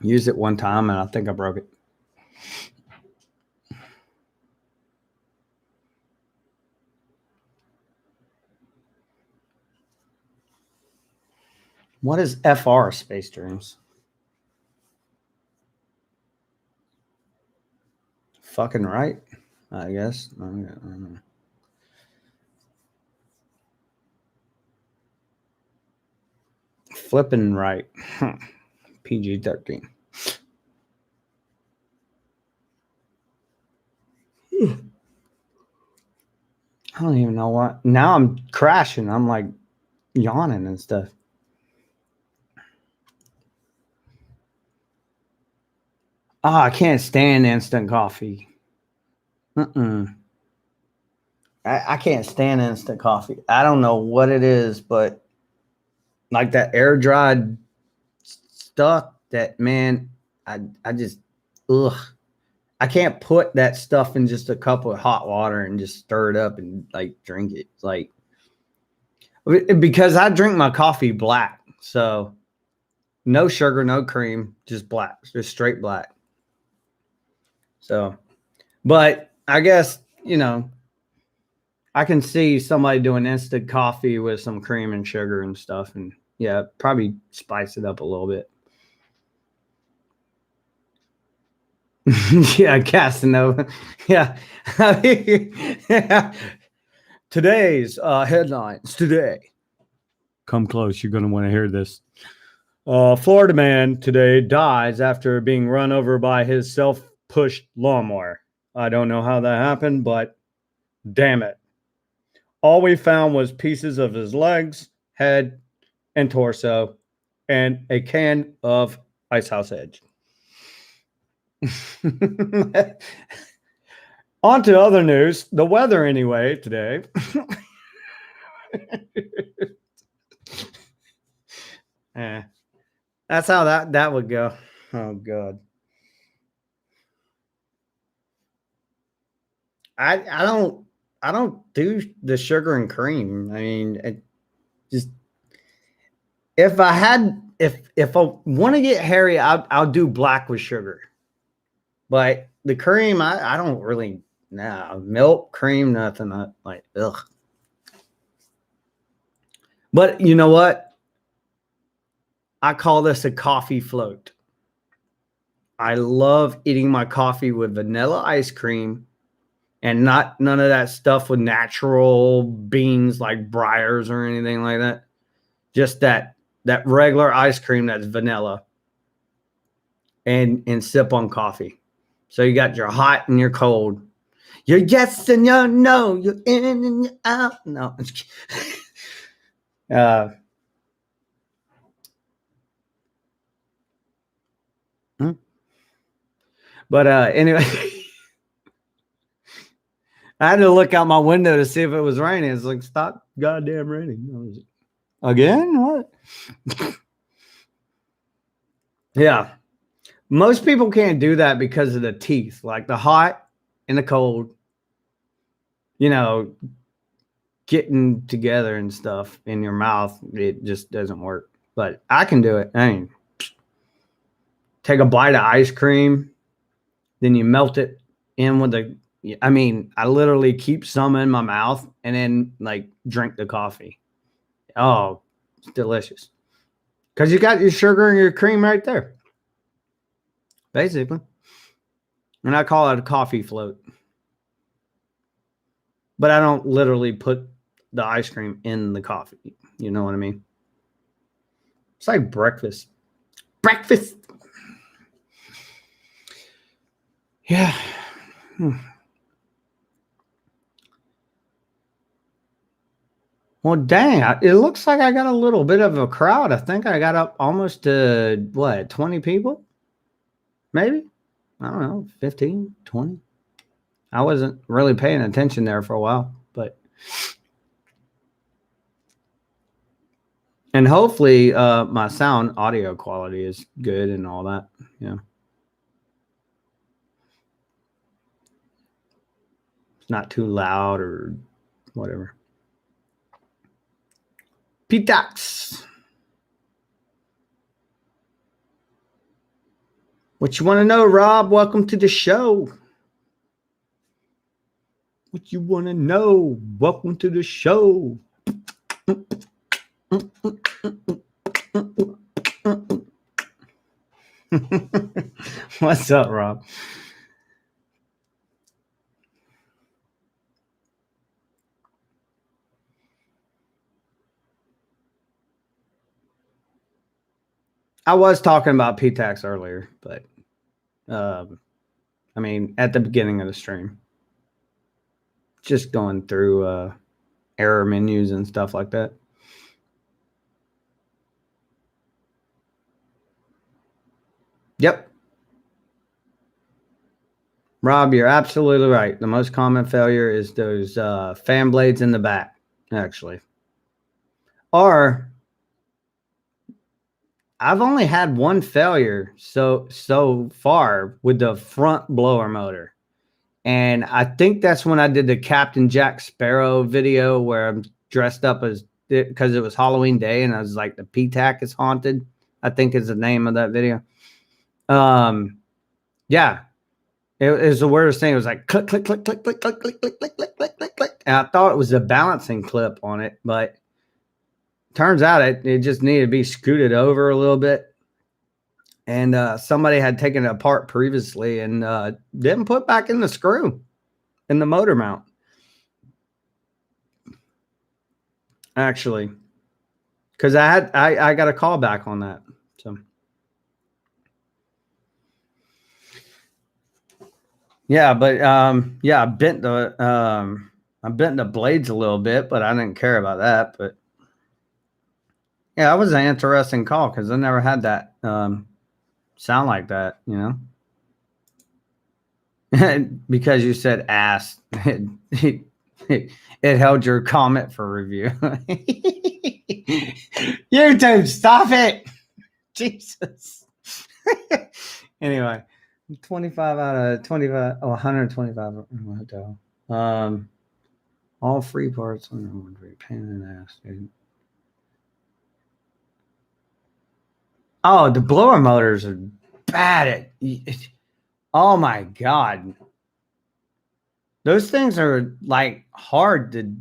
Used it one time and I think I broke it. What is FR, Space Dreams? Fucking right, I guess. I don't know. Flipping right. PG-13. I don't even know what. Now I'm crashing. I'm like yawning and stuff. Oh, I can't stand instant coffee. I can't stand instant coffee. I don't know what it is, but like that air dried stuff, that man, I just, ugh. I can't put that stuff in just a cup of hot water and just stir it up and like drink it. Like, because I drink my coffee black. So no sugar, no cream, just black, just straight black. So, but I guess, you know, I can see somebody doing instant coffee with some cream and sugar and stuff. And yeah, probably spice it up a little bit. Yeah, Casanova. Yeah. Today's headlines today. Come close. You're going to want to hear this. Florida man today dies after being run over by his self-pushed lawnmower. I don't know how that happened, but damn it. All we found was pieces of his legs, head, and torso, and a can of Ice House Edge. On to other news. The weather, anyway, today. That's how that would go. Oh God. I don't do the sugar and cream. I mean, it just if I want to get hairy, I'll do black with sugar. But the cream, I don't really milk, cream, nothing. Like ugh. But you know what? I call this a coffee float. I love eating my coffee with vanilla ice cream and none of that stuff with natural beans like Breyers or anything like that. Just that regular ice cream that's vanilla and sip on coffee. So you got your hot and your cold. Your yes and your no. You're in and you're out. No. But anyway, I had to look out my window to see if it was raining. It's like, stop goddamn raining. Again? What? Yeah. Most people can't do that because of the teeth, like the hot and the cold, you know, getting together and stuff in your mouth. It just doesn't work. But I can do it. I mean, take a bite of ice cream, then you melt it in with I literally keep some in my mouth and then like drink the coffee. Oh, it's delicious. Because you got your sugar and your cream right there. Basically. And I call it a coffee float. But I don't literally put the ice cream in the coffee. You know what I mean? It's like breakfast. Breakfast. Yeah. Well, dang, it looks like I got a little bit of a crowd. I think I got up almost to, what, 20 people? Maybe? I don't know, 15, 20. I wasn't really paying attention there for a while, but. And hopefully my sound audio quality is good and all that. Yeah. It's not too loud or whatever. Ptac. What you want to know, Rob? Welcome to the show. What you want to know? Welcome to the show. What's up, Rob? I was talking about Ptac earlier, but I mean, at the beginning of the stream, just going through error menus and stuff like that. Yep. Rob, you're absolutely right. The most common failure is those fan blades in the back, actually. Or I've only had one failure so far with the front blower motor. And I think that's when I did the Captain Jack Sparrow video where I'm dressed up as, because it was Halloween day and I was like, the Ptac is haunted, I think is the name of that video. Yeah. It was the weirdest thing. It was like click, click, click, click, click, click, click, click, click, click, click, click, click. And I thought it was a balancing clip on it, but turns out it just needed to be scooted over a little bit. And somebody had taken it apart previously and didn't put back in the screw in the motor mount. Actually, because I got a call back on that. So yeah, but yeah, I bent the blades a little bit, but I didn't care about that. But yeah, that was an interesting call because I never had that sound like that, you know. Because you said ass, it held your comment for review. YouTube, stop it. Jesus. Anyway, 25 out of 25, 125 hotel. All free parts. Pain in the ass, dude. Oh, the blower motors are bad at. Oh my God. Those things are like hard to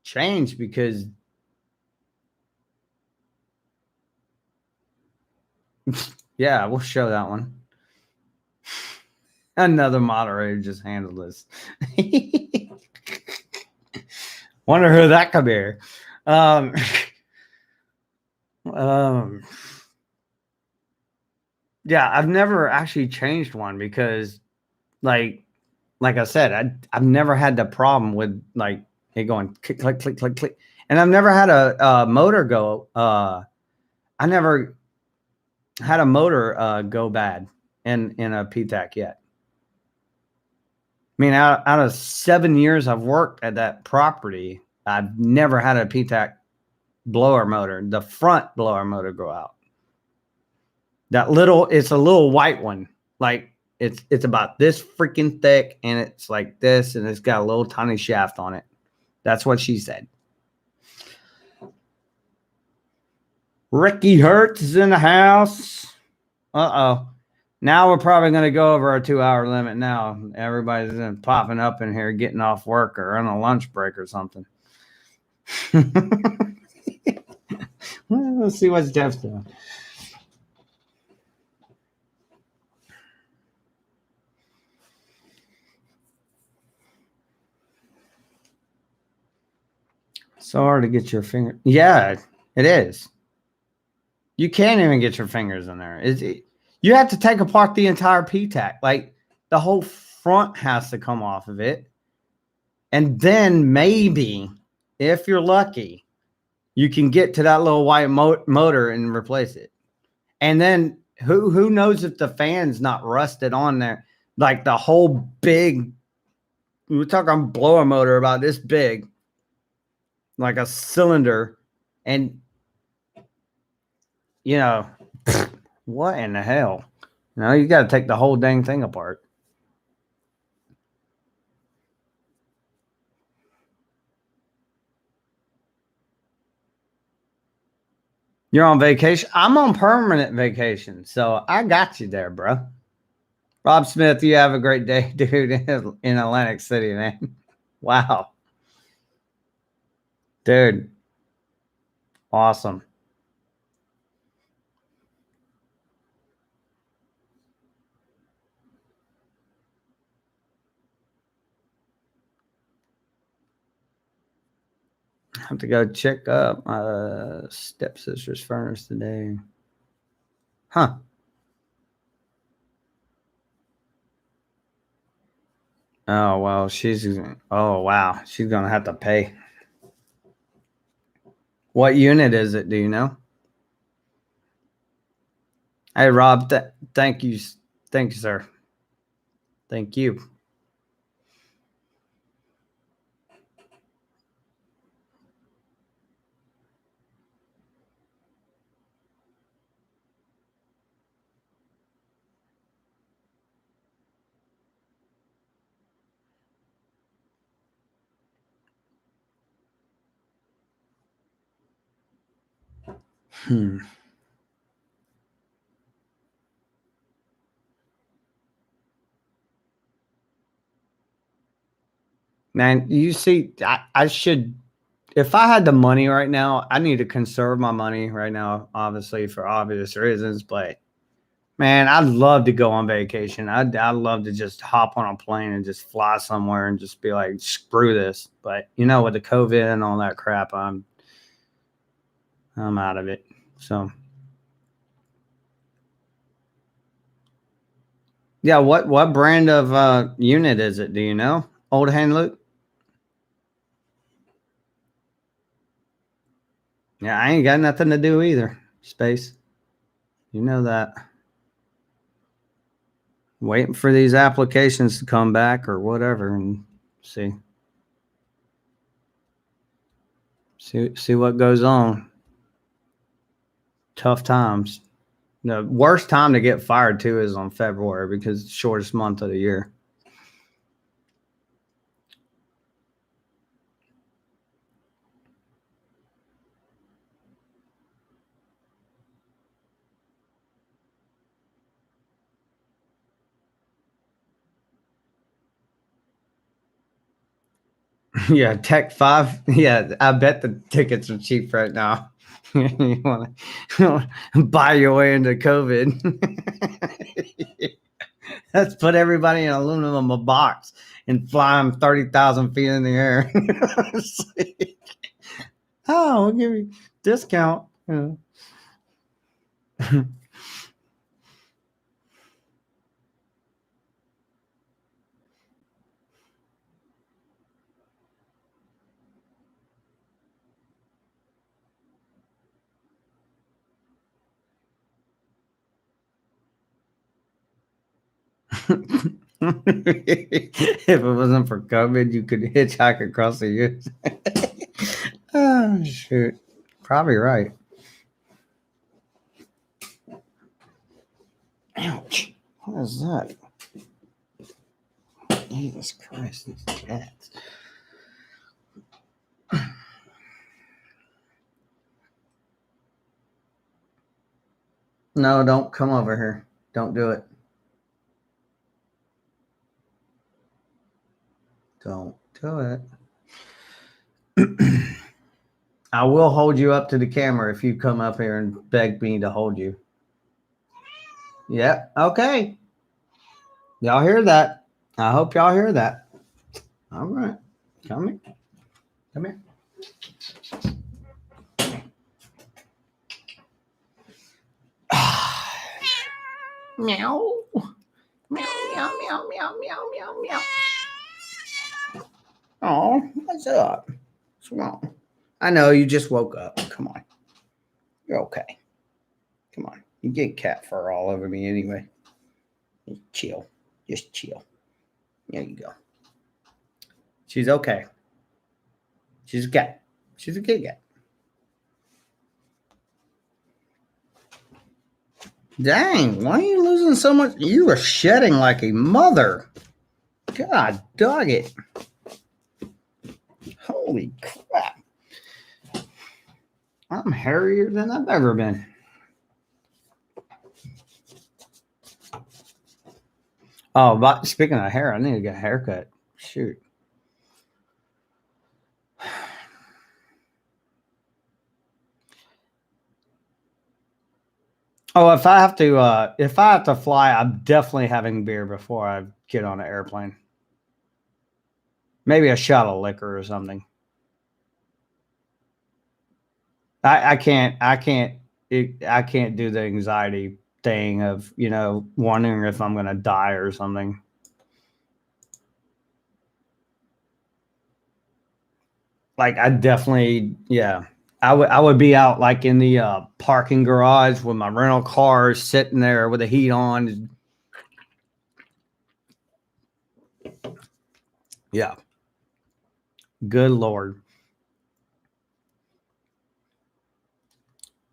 change because yeah, we'll show that one. Another moderator just handled this. Wonder who that could be. Yeah, I've never actually changed one because like I said, I've never had the problem with like it going click, click, click, click, click. And I've never had a motor go, I never had a motor go bad in a Ptac yet. I mean, out of 7 years I've worked at that property, I've never had a Ptac blower motor, the front blower motor go out. That little, it's a little white one. Like it's about this freaking thick and it's like this and it's got a little tiny shaft on it. That's what she said. Ricky Hertz is in the house. Uh-oh. Now we're probably going to go over our 2-hour limit now. Everybody's popping up in here, getting off work or on a lunch break or something. Well, let's see what Jeff's doing. So hard to get your finger. Yeah, it is. You can't even get your fingers in there. You have to take apart the entire Ptac. Like the whole front has to come off of it. And then maybe, if you're lucky, you can get to that little white motor and replace it. And then who knows if the fan's not rusted on there? Like the whole big, we're talking blower motor about this big, like a cylinder. And, you know, what in the hell? No, you got to take the whole dang thing apart. You're on vacation? I'm on permanent vacation. So I got you there, bro. Rob Smith, you have a great day, dude, in Atlantic City, man. Wow. Dude. Awesome. I have to go check up my stepsister's furnace today. Huh. Oh, well, oh, wow. She's going to have to pay. What unit is it? Do you know? Hey, Rob, thank you. Thank you, sir. Thank you. Man, you see, I should, if I had the money right now, I need to conserve my money right now, obviously, for obvious reasons. But man, I'd love to go on vacation. I'd love to just hop on a plane and just fly somewhere and just be like, screw this. But you know, with the COVID and all that crap, I'm out of it. So yeah, what brand of unit is it? Do you know? Old Hand Luke? Yeah, I ain't got nothing to do either. Space. You know that. Waiting for these applications to come back or whatever and see what goes on. Tough times. The worst time to get fired too is on February because it's the shortest month of the year. Yeah, Tech 5. Yeah, I bet the tickets are cheap right now. You want to buy your way into COVID. Let's put everybody in aluminum box and fly them 30,000 feet in the air. Oh, we'll give you discount. If it wasn't for COVID, you could hitchhike across the U.S. Oh, shoot. Probably right. Ouch. What is that? Jesus Christ, these cats. No, don't come over here. Don't do it. Don't do it. I will hold you up to the camera if you come up here and beg me to hold you. Yeah. Okay. Y'all hear that? I hope y'all hear that. All right. Come here. Come here. Meow. Meow, meow, meow, meow, meow, meow, meow. Oh, what's up? What's wrong? I know you just woke up. Come on. You're okay. Come on. You get cat fur all over me anyway. Just chill. Just chill. There you go. She's okay. She's a cat. She's a good cat. Dang, why are you losing so much? You are shedding like a mother. God dog it. Holy crap. I'm hairier than I've ever been. Oh, but speaking of hair, I need to get a haircut. Shoot. Oh, if I have to fly, I'm definitely having beer before I get on an airplane. Maybe a shot of liquor or something. I can't do the anxiety thing of, wondering if I'm going to die or something. Like I definitely, yeah. I would be out like in the parking garage with my rental car sitting there with the heat on. Yeah. Good Lord.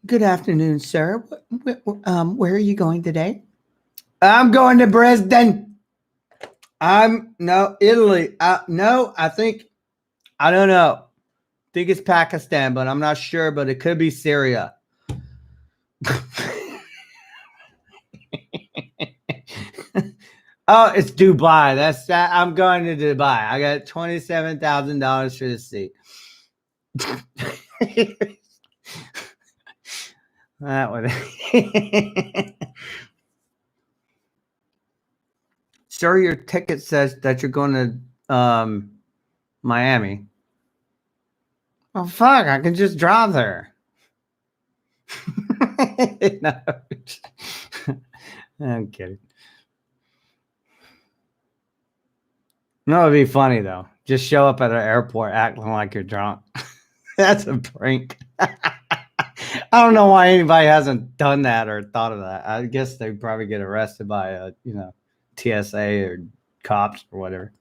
Good afternoon, sir. Where are you going today? I'm going to Dresden. Italy. No, I don't know. I think it's Pakistan, but I'm not sure, but it could be Syria. Oh, it's Dubai. I'm going to Dubai. I got $27,000 for the seat. That would. Sir, your ticket says that you're going to Miami. Oh fuck! I can just drive there. No, I'm kidding. No, it'd be funny though. Just show up at an airport acting like you're drunk. That's a prank. I don't know why anybody hasn't done that or thought of that. I guess they'd probably get arrested by TSA or cops or whatever,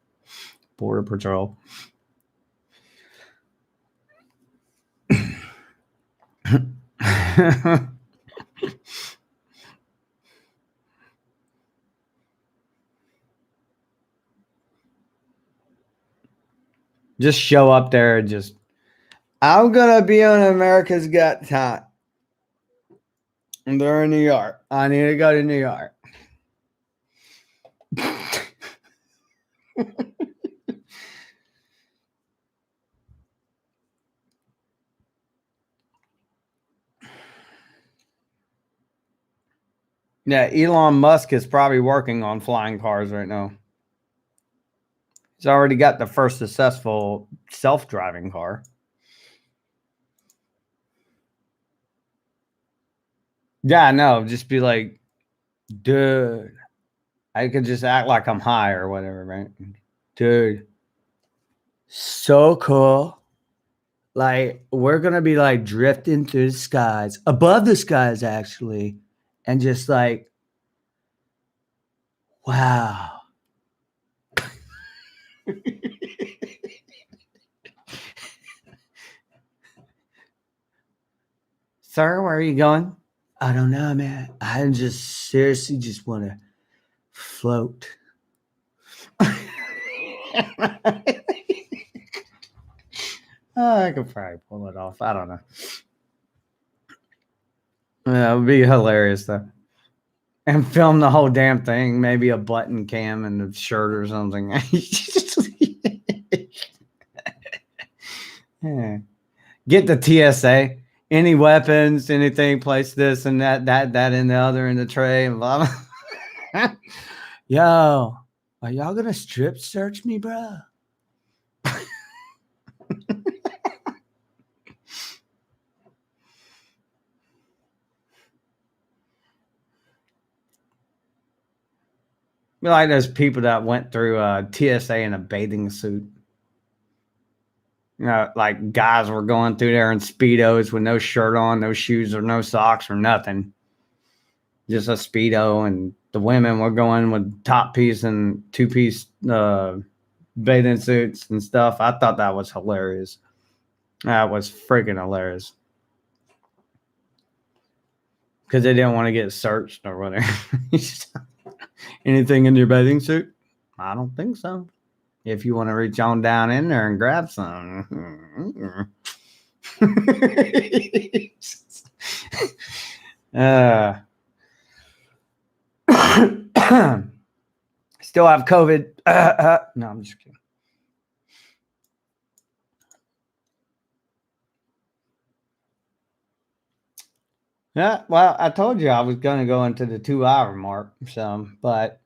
Border Patrol. Just show up there and just, I'm gonna be on America's Got Talent. And they're in New York. I need to go to New York. Yeah, Elon Musk is probably working on flying cars right now. He's already got the first successful self-driving car. Yeah, I know. Just be like, dude, I could just act like I'm high or whatever, right? Dude, so cool. Like, we're going to be like drifting through the skies, above the skies, actually. And just like, wow. Sir, where are you going? I don't know, man. I just seriously just want to float. I could probably pull it off. I don't know. Yeah, it would be hilarious though. And film the whole damn thing, maybe a button cam and a shirt or something. Yeah. Get the TSA. Any weapons, anything, place this and that, and the other in the tray and blah blah. Yo, are y'all gonna strip search me, bro? Like those people that went through TSA in a bathing suit. You know, like guys were going through there in Speedos with no shirt on, no shoes or no socks or nothing. Just a Speedo. And the women were going with top piece and two-piece bathing suits and stuff. I thought that was hilarious. That was freaking hilarious. Because they didn't want to get searched or whatever. Anything in your bathing suit? I don't think so. If you want to reach on down in there and grab some. Still have COVID. No, I'm just kidding. Yeah, well, I told you I was going to go into the 2-hour mark. So, but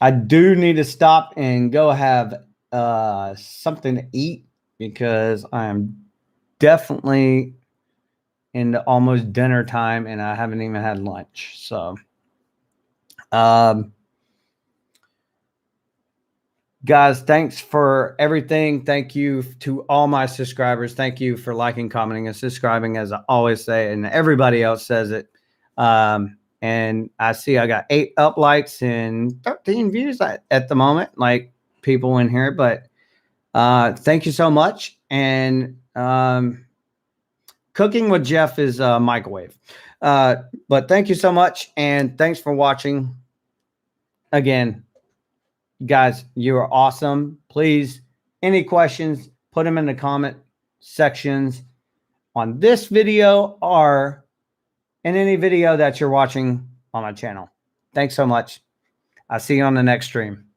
I do need to stop and go have something to eat because I am definitely into almost dinner time and I haven't even had lunch. So, guys, thanks for everything. Thank you to all my subscribers. Thank you for liking, commenting, and subscribing, as I always say, and everybody else says it. And I see I got 8 up likes and 13 views at the moment, like people in here. But thank you so much. And cooking with Jeff is microwave. But thank you so much. And thanks for watching. Again, guys, you are awesome. Please, any questions, put them in the comment sections on this video or in any video that you're watching on my channel. Thanks so much. I'll see you on the next stream.